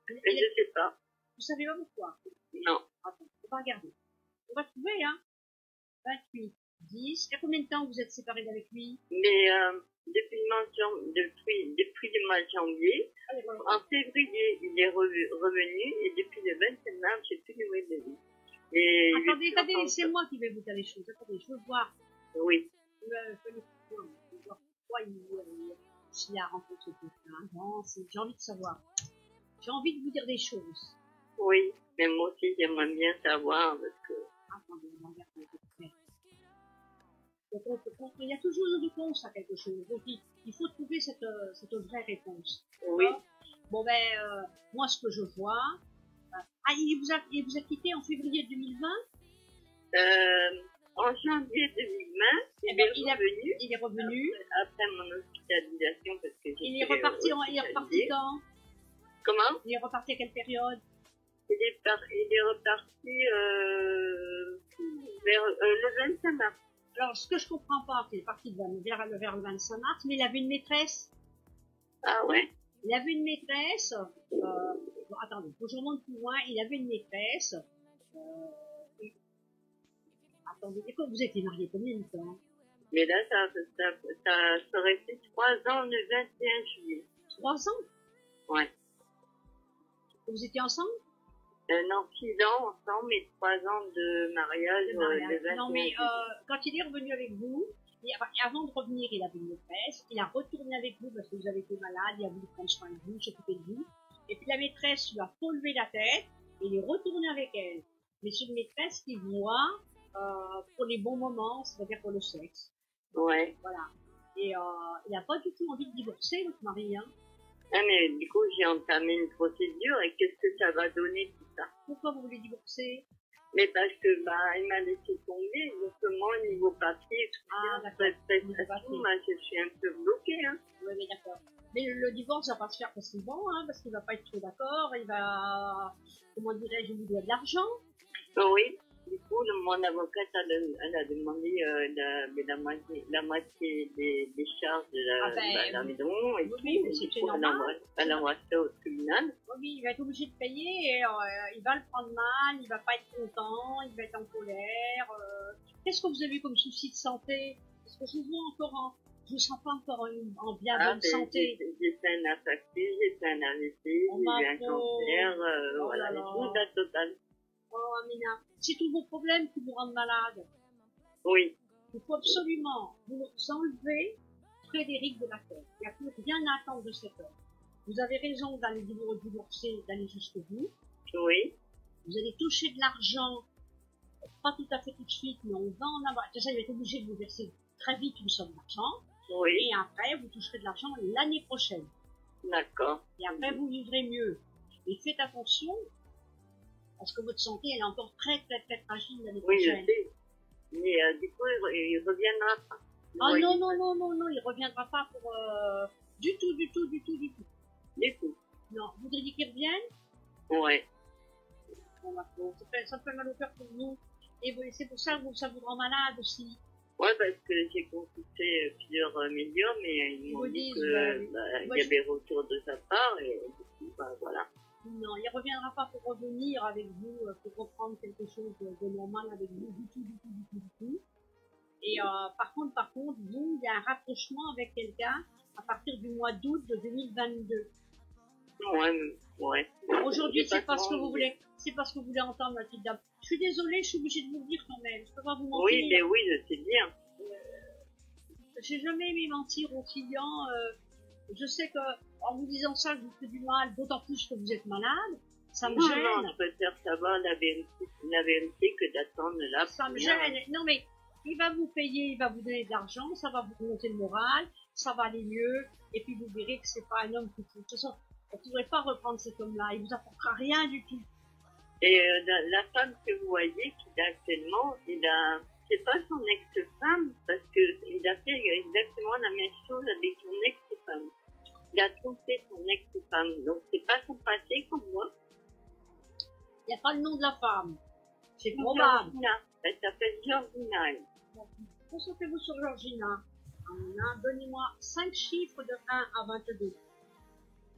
S3: Je sais pas.
S1: Vous savez pas pourquoi?
S3: Non.
S1: Attends, on va regarder. On va trouver, hein. 28, 10. Il y a combien de temps vous êtes séparés d'avec lui?
S3: Mais depuis le mois de janvier, en février, il est revenu et depuis le 27 mars, j'ai plus de nouvelles de lui. Et
S1: attendez, c'est moi qui vais vous dire les choses. Attendez, je veux voir.
S3: Oui.
S1: Je veux voir pourquoi s'il a rencontré quelqu'un. Non, j'ai envie de savoir. J'ai envie de vous dire des choses.
S3: Oui, mais moi aussi, j'aimerais bien savoir parce que...
S1: Attendez, on va regarder. Donc, il y a toujours une réponse à quelque chose. Donc, il faut trouver cette vraie réponse.
S3: Oui.
S1: Bon, moi, ce que je vois... il vous a quitté en février 2020?
S3: En janvier 2020, il est revenu. Après mon hospitalisation, parce que
S1: il est reparti quand?
S3: Comment?
S1: Il est reparti à quelle période?
S3: Il est reparti vers le 25 mars.
S1: Alors, ce que je comprends pas, c'est parti vers le 25 mars, mais il avait une maîtresse.
S3: Ah ouais?
S1: Il avait une maîtresse. Bon, attendez, faut que je remonte plus loin. Il avait une maîtresse. Attendez, vous étiez mariés combien de temps?
S3: Mais là, ça serait fait 3 ans le 21 juillet.
S1: 3 ans?
S3: Ouais.
S1: Vous étiez ensemble?
S3: Non, 6 ans ensemble, mais 3 ans de mariage, le 21
S1: Non, mais
S3: juillet.
S1: quand il est revenu avec vous, avant de revenir, il avait une maîtresse. Il a retourné avec vous parce que vous avez été malade, il a voulu prendre soin de vous, s'occuper de vous. Et puis la maîtresse lui a relevé la tête et il est retourné avec elle. Mais c'est une maîtresse qui voit pour les bons moments, c'est-à-dire pour le sexe.
S3: Ouais.
S1: Voilà. Et il n'a pas du tout envie de divorcer, votre mari, hein.
S3: Ah, mais du coup, j'ai entamé une procédure et qu'est-ce que ça va donner tout ça?
S1: Pourquoi vous voulez divorcer?
S3: Mais parce que, il m'a laissé tomber, justement, au niveau papier, tout ça. Moi, je suis un peu bloquée, hein.
S1: Oui, mais d'accord. Mais le divorce va pas se faire facilement, hein, parce qu'il va pas être trop d'accord, il va, comment dirais-je, il lui doit de l'argent.
S3: Oui. Du coup, mon avocate, elle a demandé la moitié des charges de la maison et tout. Elle envoie ça au tribunal.
S1: Oui, il va être obligé de payer et il va le prendre mal, il va pas être content, il va être en colère. Qu'est-ce que vous avez comme souci de santé? Parce que je vous vois encore je ne sens pas encore en bien bonne santé.
S3: J'ai fait un infarctus, j'ai fait un AVC, j'ai eu un cancer, voilà, tout la totale.
S1: Oh, Amina, c'est tous vos problèmes qui vous rendent malade.
S3: Oui.
S1: Il faut absolument vous enlever Frédéric de la tête. Il n'y a plus rien à attendre de cette heure. Vous avez raison d'aller divorcer, d'aller jusqu'au bout.
S3: Oui.
S1: Vous allez toucher de l'argent, pas tout à fait tout de suite, mais on va en avoir. Ça, il va être obligé de vous verser très vite une somme d'argent.
S3: Oui.
S1: Et après, vous toucherez de l'argent l'année prochaine.
S3: D'accord.
S1: Et après, vous vivrez mieux. Et faites attention, parce que votre santé, elle est encore très, très, très fragile l'année prochaine.
S3: Oui, je sais. Mais du coup, il reviendra pas.
S1: Oh non, il reviendra pas pour... Du tout.
S3: Du tout.
S1: Non, vous voudriez qu'il revienne?
S3: Ouais.
S1: Bon, ça fait mal au cœur pour vous. Et c'est pour ça que ça vous rend malade aussi.
S3: Ouais, parce que j'ai consulté plusieurs médiums, mais ils m'ont dit qu'il y avait retour de sa part, et du coup, voilà.
S1: Non, il ne reviendra pas pour revenir avec vous, pour reprendre quelque chose de normal avec vous, du tout. Et par contre, vous, il y a un rapprochement avec quelqu'un à partir du mois d'août de 2022.
S3: Ouais.
S1: Aujourd'hui, c'est pas ce que vous voulez, entendre, ma petite dame. Je suis désolée, je suis obligée de vous le dire quand même. Je peux pas vous mentir.
S3: Oui, mais je sais bien.
S1: J'ai jamais aimé mentir aux clients. Je sais que, en vous disant ça, je vous fais du mal, d'autant plus que vous êtes malade. Ça me
S3: Non,
S1: gêne.
S3: non, je préfère savoir la vérité que d'attendre là.
S1: Ça me gêne. Non, mais il va vous payer, il va vous donner de l'argent, ça va vous remonter le moral, ça va aller mieux, et puis vous verrez que c'est pas un homme qui de toute façon, on ne pourrait pas reprendre cet homme-là, il vous apportera rien du tout.
S3: Et la femme que vous voyez, qu'il a actuellement, c'est pas son ex-femme, parce que il a fait exactement la même chose avec son ex-femme. Il a trompé son ex-femme, donc c'est pas son passé comme moi.
S1: Il n'y a pas le nom de la femme. C'est probable.
S3: Georgina. Elle s'appelle Georgina.
S1: Concentrez-vous sur Georgina. Donnez-moi 5 chiffres de 1 à 22.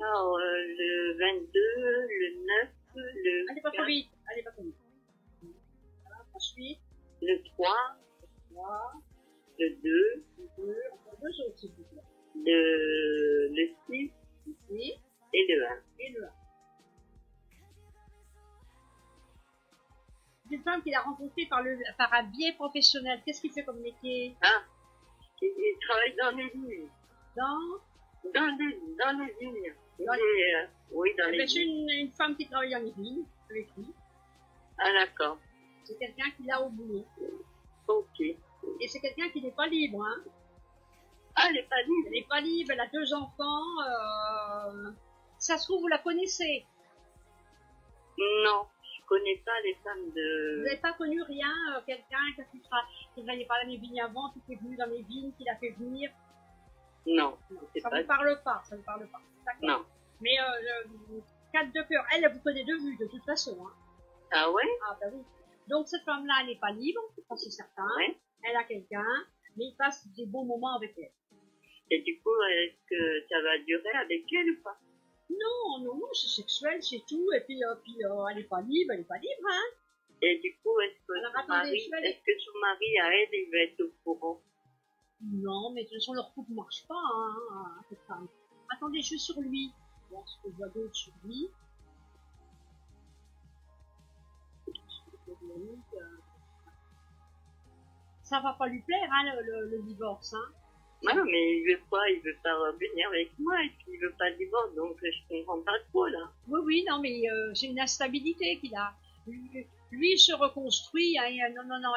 S3: Alors, le 22, le 9, le
S1: Allez pas
S3: 4,
S1: trop vite. Allez pas trop vite. Voilà, ensuite,
S3: le 3,
S1: 3,
S3: le 2,
S1: 2, encore 2 autres, s'il vous plaît.
S3: le 6
S1: Oui,
S3: et le 1.
S1: et le 1. C'est une femme qu'il a rencontrée par un biais professionnel. Qu'est-ce qu'il fait comme métier?
S3: Ah, il travaille dans les vignes. Dans les vignes. Oui, dans les
S1: C'est
S3: vignes.
S1: une femme qui travaille dans les vignes, avec lui.
S3: Ah, d'accord.
S1: C'est quelqu'un qui l'a au boulot.
S3: Ok.
S1: Et c'est quelqu'un qui n'est pas libre, hein.
S3: Ah, elle n'est pas libre.
S1: Elle n'est pas libre, elle a 2 enfants. Ça se trouve, vous la connaissez.
S3: Non, je connais pas les femmes
S1: Vous
S3: de...
S1: n'avez pas connu rien, quelqu'un qui n'allait pas dans les vignes avant, qui est venu dans les vignes, qui l'a fait venir.
S3: Non, c'est
S1: Ça
S3: pas...
S1: ne vous parle pas, ça ne parle pas. D'accord.
S3: Non.
S1: Mais 4 de cœur, elle vous connaît de vue, de toute façon. Hein.
S3: Ah ouais?
S1: Ah bah oui. Donc cette femme-là, elle n'est pas libre, ça c'est certain.
S3: Ouais.
S1: Elle a quelqu'un, mais il passe des bons moments avec elle.
S3: Et du coup, est-ce que ça va durer avec elle ou pas?
S1: Non, c'est sexuel, c'est tout. Et puis, elle n'est pas libre, hein.
S3: Et du coup, est-ce que
S1: Alors,
S3: son
S1: attendez,
S3: mari,
S1: je vais aller-
S3: est-ce que son mari à elle, il va être au courant?
S1: Non, mais de toute façon, leur couple ne marche pas, hein, cette femme. Attendez, je suis sur lui. Bon, ce que je vois d'autre sur lui. Ça va pas lui plaire, hein, le divorce, hein.
S3: Non, mais il veut pas revenir avec moi, et puis il veut pas de divorce, donc je comprends pas trop, là.
S1: Oui, non, mais c'est une instabilité qu'il a. Lui il se reconstruit, hein, non,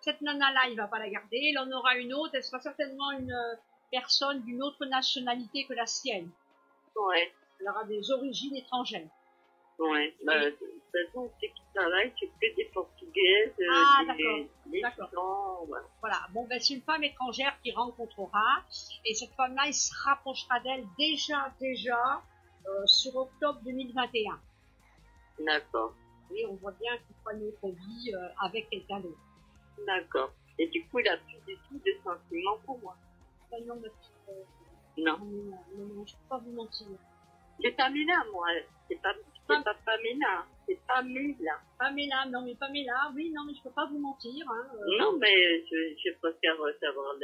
S1: cette nana-là, il va pas la garder, il en aura une autre, elle sera certainement une personne d'une autre nationalité que la sienne.
S3: Ouais.
S1: Elle aura des origines étrangères.
S3: Ouais, bah, de toute façon, ceux qui travaillent, c'est que des Portugaises,
S1: Ah,
S3: des
S1: d'accord.
S3: Gitans, voilà.
S1: Voilà, bon, ben, c'est une femme étrangère qui rencontrera, et cette femme-là, il se rapprochera d'elle déjà, sur octobre 2021.
S3: D'accord,
S1: Oui, on voit bien qu'il fera une autre vie avec quelqu'un d'autre.
S3: d'accord. Et du coup, il a plus du tout de sentiments pour moi.
S1: Non, mais,
S3: Non.
S1: non, je peux pas vous mentir.
S3: C'est Pamela, moi. C'est pas Pamela. C'est Pamela.
S1: Pamela, non, mais Pamela, oui, non, mais je peux pas vous mentir, hein.
S3: Non, mais je préfère savoir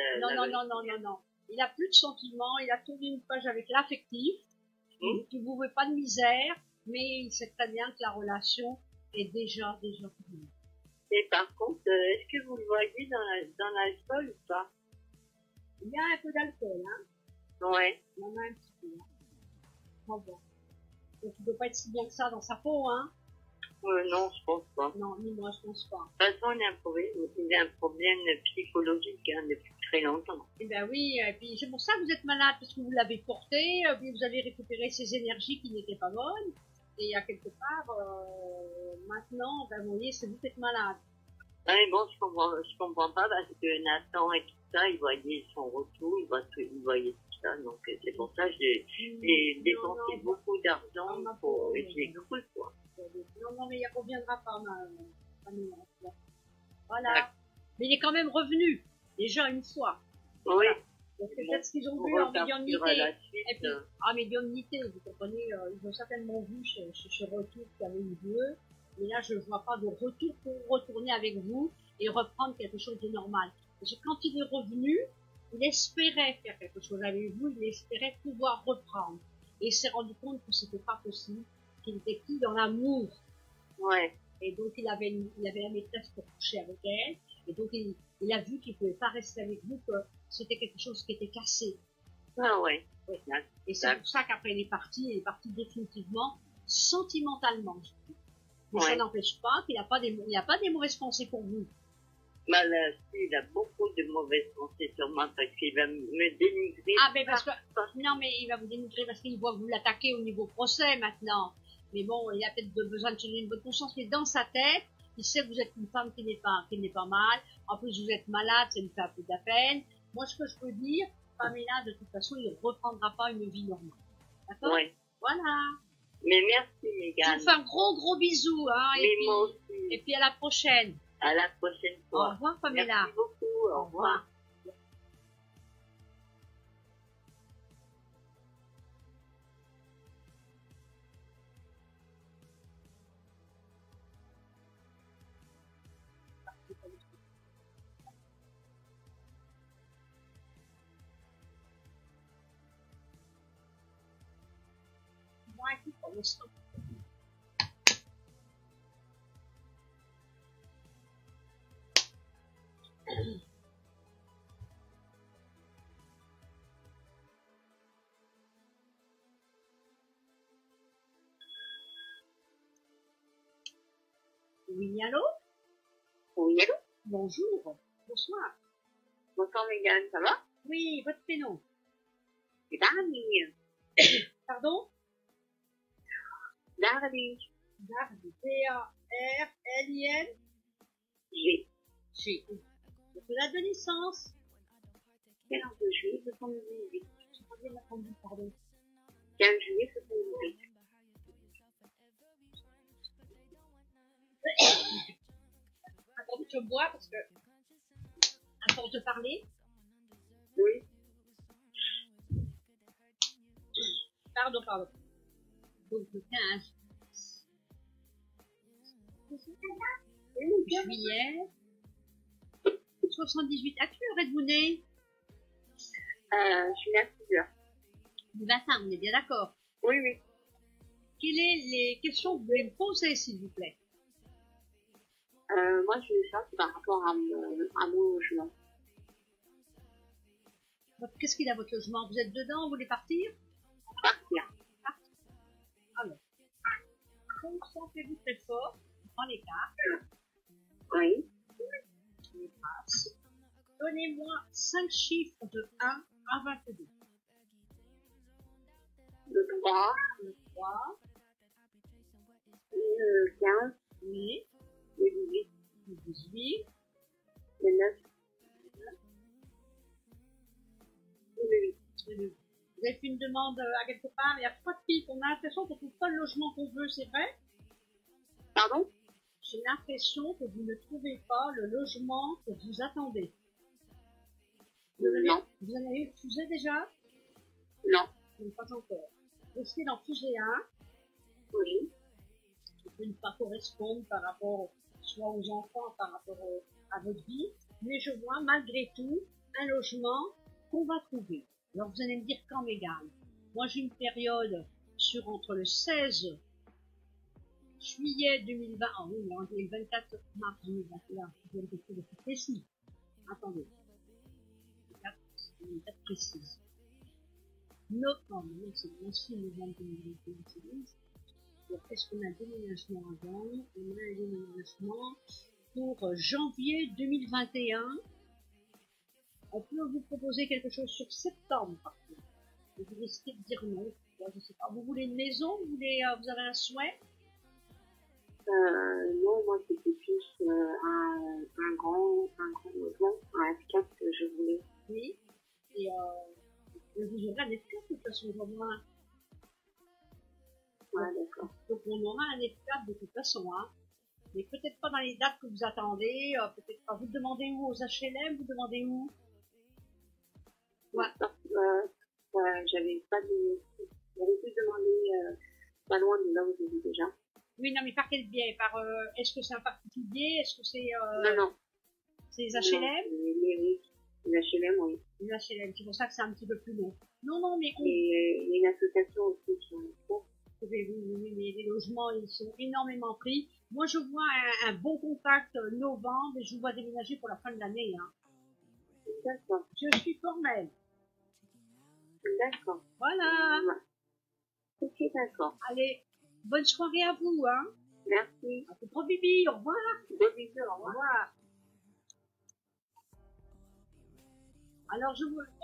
S1: Non. Il a plus de sentiments, il a tourné une page avec l'affectif, qui ne vous veut pas de misère, mais il sait très bien que la relation est déjà finie.
S3: Et par contre, est-ce que vous le voyez dans l'alcool ou pas?
S1: Il y a un peu d'alcool, hein.
S3: Ouais.
S1: Il y en a un petit peu, hein. Bon. Donc il ne doit pas être si bien que ça dans sa peau, hein.
S3: Non, je pense pas.
S1: Non, ni moi, je pense pas.
S3: De toute façon, il a un problème psychologique hein, depuis très longtemps.
S1: Eh ben oui, et puis c'est pour ça que vous êtes malade, parce que vous l'avez porté, puis vous avez récupéré ces énergies qui n'étaient pas bonnes, et à quelque part, maintenant, ben vous voyez, c'est vous qui êtes malade.
S3: Ah, mais bon, je comprends pas parce que Nathan et tout ça, il voyait son retour, il voyait tout ça, donc c'est pour ça que j'ai dépensé beaucoup d'argent pour j'ai cru, quoi.
S1: Non, mais il ne reviendra pas, voilà. Mais il est quand même revenu, déjà une fois.
S3: Oui.
S1: Voilà. Donc c'est peut-être ce qu'ils ont vu en médiumnité. Et puis, médiumnité, vous comprenez, ils ont certainement vu ce retour qui avait eu lieu. Mais là, je ne vois pas de retour pour retourner avec vous et reprendre quelque chose de normal. Parce que quand il est revenu, il espérait faire quelque chose avec vous, il espérait pouvoir reprendre. Et il s'est rendu compte que c'était pas possible, qu'il était plus dans l'amour.
S3: Ouais.
S1: Et donc, il avait la maîtresse pour coucher avec elle. Et donc, il a vu qu'il pouvait pas rester avec vous, que c'était quelque chose qui était cassé.
S3: Ah ouais.
S1: Ouais. Et c'est pour ça qu'après, il est parti définitivement, sentimentalement. Mais ça n'empêche pas qu'il n'a pas des mauvaises pensées pour vous.
S3: Bah là, il a beaucoup de mauvaises pensées sur moi parce qu'il va me dénigrer.
S1: Ah, mais parce que, non, mais il va vous dénigrer parce qu'il voit que vous l'attaquez au niveau procès maintenant. Mais bon, il a peut-être besoin de changer une bonne conscience, mais dans sa tête, il sait que vous êtes une femme qui n'est pas mal. En plus, vous êtes malade, ça lui fait un peu de la peine. Moi, ce que je peux dire, Pamela, de toute façon, il ne reprendra pas une vie normale. D'accord?
S3: Ouais.
S1: Voilà.
S3: Mais merci, Mégane.
S1: Je vous fais un gros bisou, hein. Et puis à la prochaine.
S3: À la prochaine fois.
S1: Au revoir, Pamela.
S3: Merci beaucoup. Au revoir.
S1: Oui, allô?
S2: Oui, allô?
S1: Bonjour. Bonsoir.
S2: Bonsoir, Mégane, ça va?
S1: Oui, votre prénom?
S2: C'est Darling.
S1: Pardon?
S2: Darling.
S1: Darling. D-A-R-L-I-N?
S2: G.
S1: G. Votre date de naissance?
S2: 15 juillet 78.
S1: Je n'ai pas bien entendu, pardon.
S2: 15 juillet 78.
S1: Attends, je bois parce que, à force de parler.
S2: Oui.
S1: Pardon. Donc, le 15 juillet 78. À quelle heure êtes-vous né?
S2: Je suis née à 6 heures.
S1: Du matin, on est bien d'accord.
S2: Oui, oui.
S1: Quelles sont les questions que vous voulez me poser, s'il vous plaît?
S2: Moi, je voulais savoir par rapport à mon logement.
S1: Qu'est-ce qu'il a, votre logement? Vous êtes dedans, vous voulez partir?
S2: Partir.
S1: Alors, concentrez-vous très fort. On prend les cartes.
S2: Oui.
S1: Les traces. Donnez-moi 5 chiffres de 1 à 22.
S2: Le 3.
S1: Le 3.
S2: Le 15.
S1: Oui.
S2: Le 18.
S1: Le 18.
S2: Le 9. Le 8.
S1: Vous avez fait une demande à quelque part, il y a pas de pique. On a l'impression qu'on ne trouve pas le logement qu'on veut, c'est vrai?
S2: Pardon?
S1: J'ai l'impression que vous ne trouvez pas le logement que vous attendez.
S2: Non.
S1: Vous en avez refusé déjà?
S2: Non.
S1: Non, pas encore. Essayez d'en refuser un.
S2: Oui.
S1: Qui peut ne pas correspondre par rapport soit aux enfants, par rapport à votre vie. Mais je vois malgré tout un logement qu'on va trouver. Alors vous allez me dire quand, Mégane? Moi j'ai une période entre le 16 juillet 2020, ah oui, on est le 24 mars 2021, je viens de quelque chose de plus précis. Attendez. Une date précise. Non, c'est le 6 novembre 2021. Donc, est-ce qu'on a un déménagement avant? On a un déménagement pour janvier 2021. On peut vous proposer quelque chose sur septembre, par contre. Vous risquez de dire non. Je sais pas. Vous voulez une maison? Vous avez un souhait?
S2: Non, moi c'était plus un grand logement, un F4 que je voulais.
S1: Oui. Et vous aurez un F4 de toute façon, vraiment.
S2: Ouais, d'accord.
S1: Donc on aura un F4 de toute façon, hein. Mais peut-être pas dans les dates que vous attendez, peut-être pas. Vous demandez où? Aux HLM? Vous demandez où? Ouais.
S2: J'avais pu demander pas loin de là où je vis déjà.
S1: Oui, non, mais par quel biais? Est-ce que c'est un particulier? Est-ce que c'est,
S2: Non.
S1: c'est les HLM?
S2: Les HLM, oui.
S1: Les HLM, c'est pour ça que c'est un petit peu plus long. Non, mais
S2: Et il y a une association aussi qui en cours.
S1: Oui, mais les logements, ils sont énormément pris. Moi, je vois un bon contact novembre et je vous vois déménager pour la fin de l'année, hein.
S2: D'accord.
S1: Je suis formelle.
S2: D'accord.
S1: Voilà.
S2: Ok, d'accord.
S1: Allez, bonne soirée à vous, hein.
S2: Merci.
S1: À gros bibi, au revoir.
S2: Gros bisous, au
S1: Au
S2: revoir.
S1: revoir. Alors,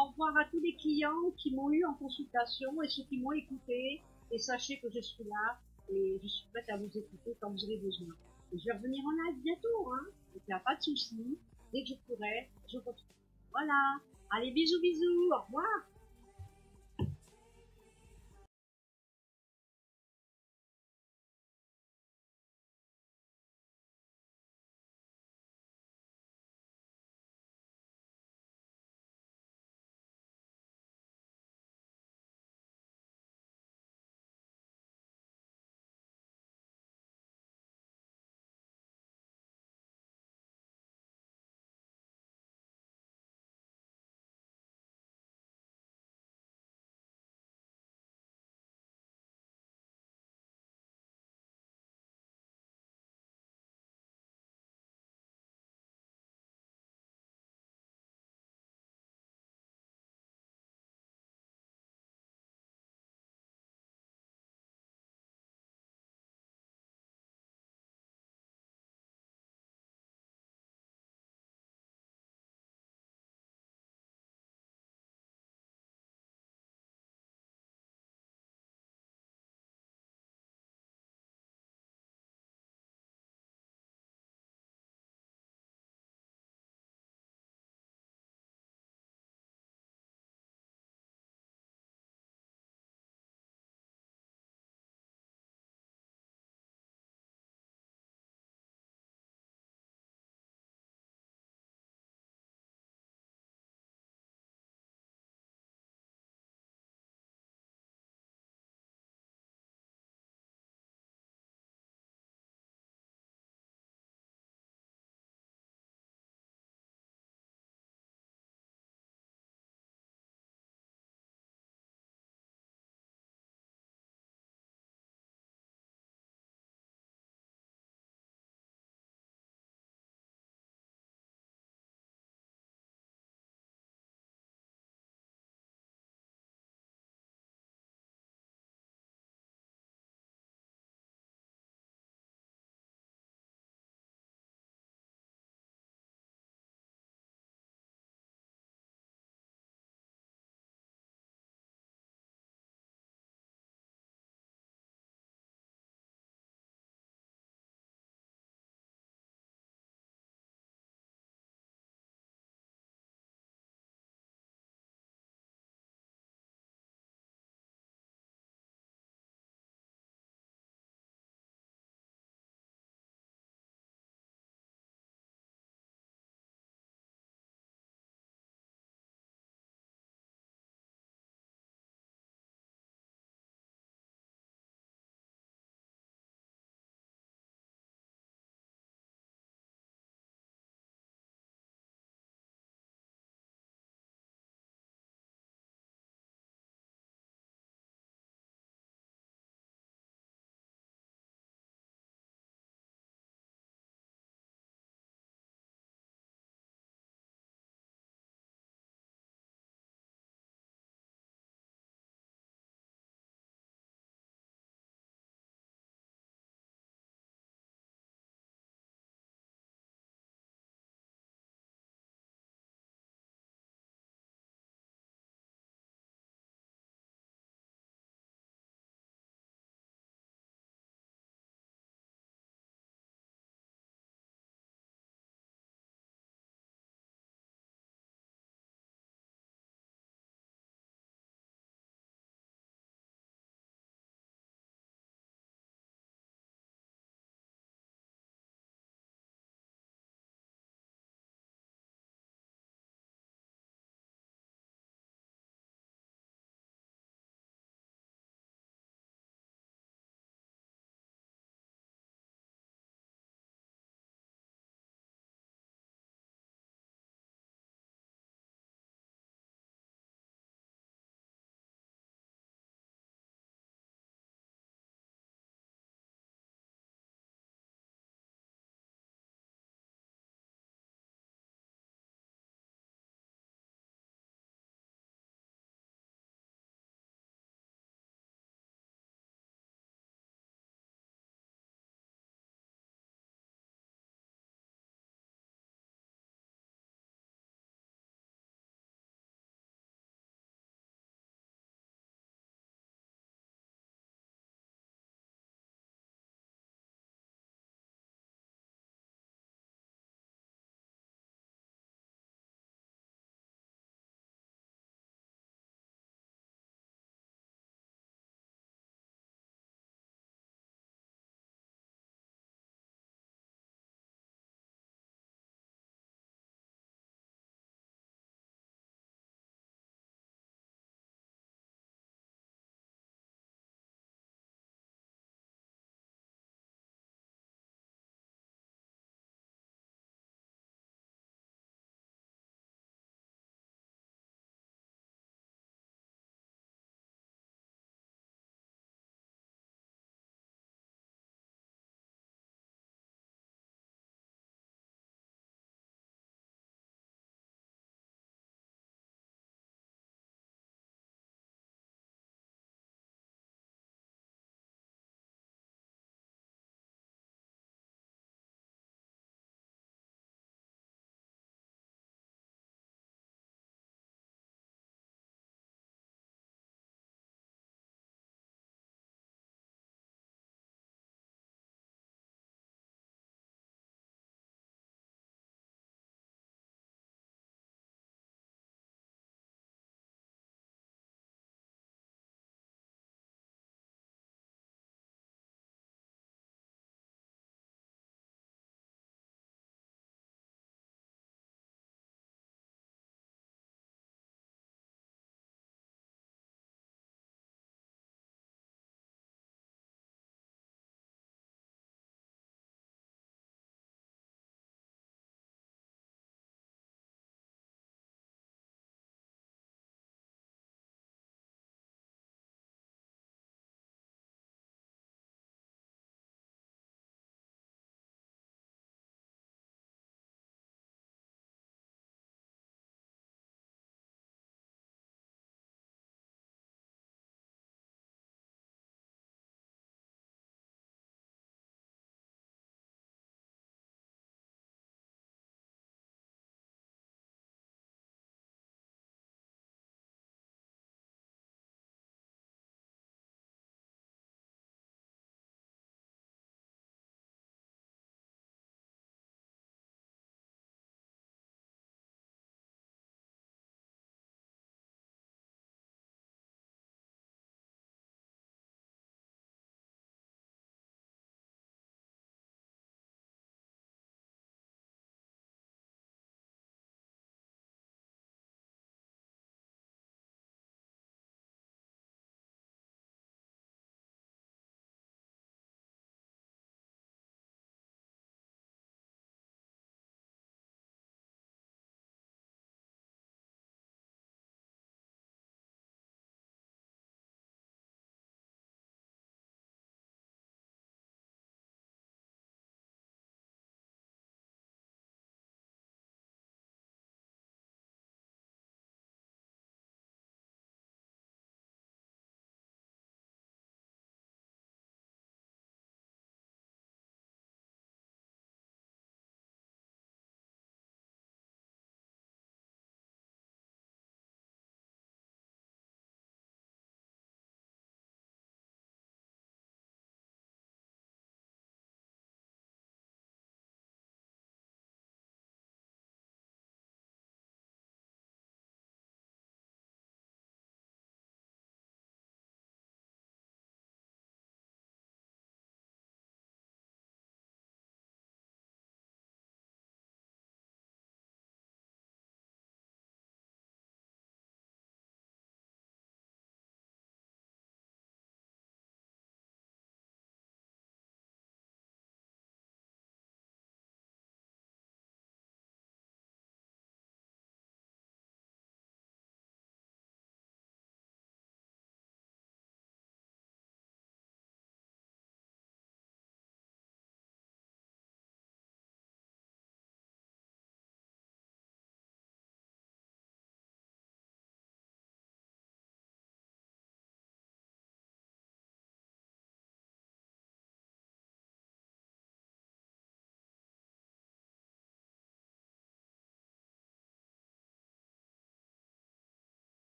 S1: au revoir à tous les clients qui m'ont eu en consultation et ceux qui m'ont écouté. Et sachez que je suis là et je suis prête à vous écouter quand vous aurez besoin. Et je vais revenir en live bientôt, hein. Donc, il n'y a pas de souci. Dès que je pourrai, je retrouve. Voilà. Allez, bisous, bisous. Au revoir.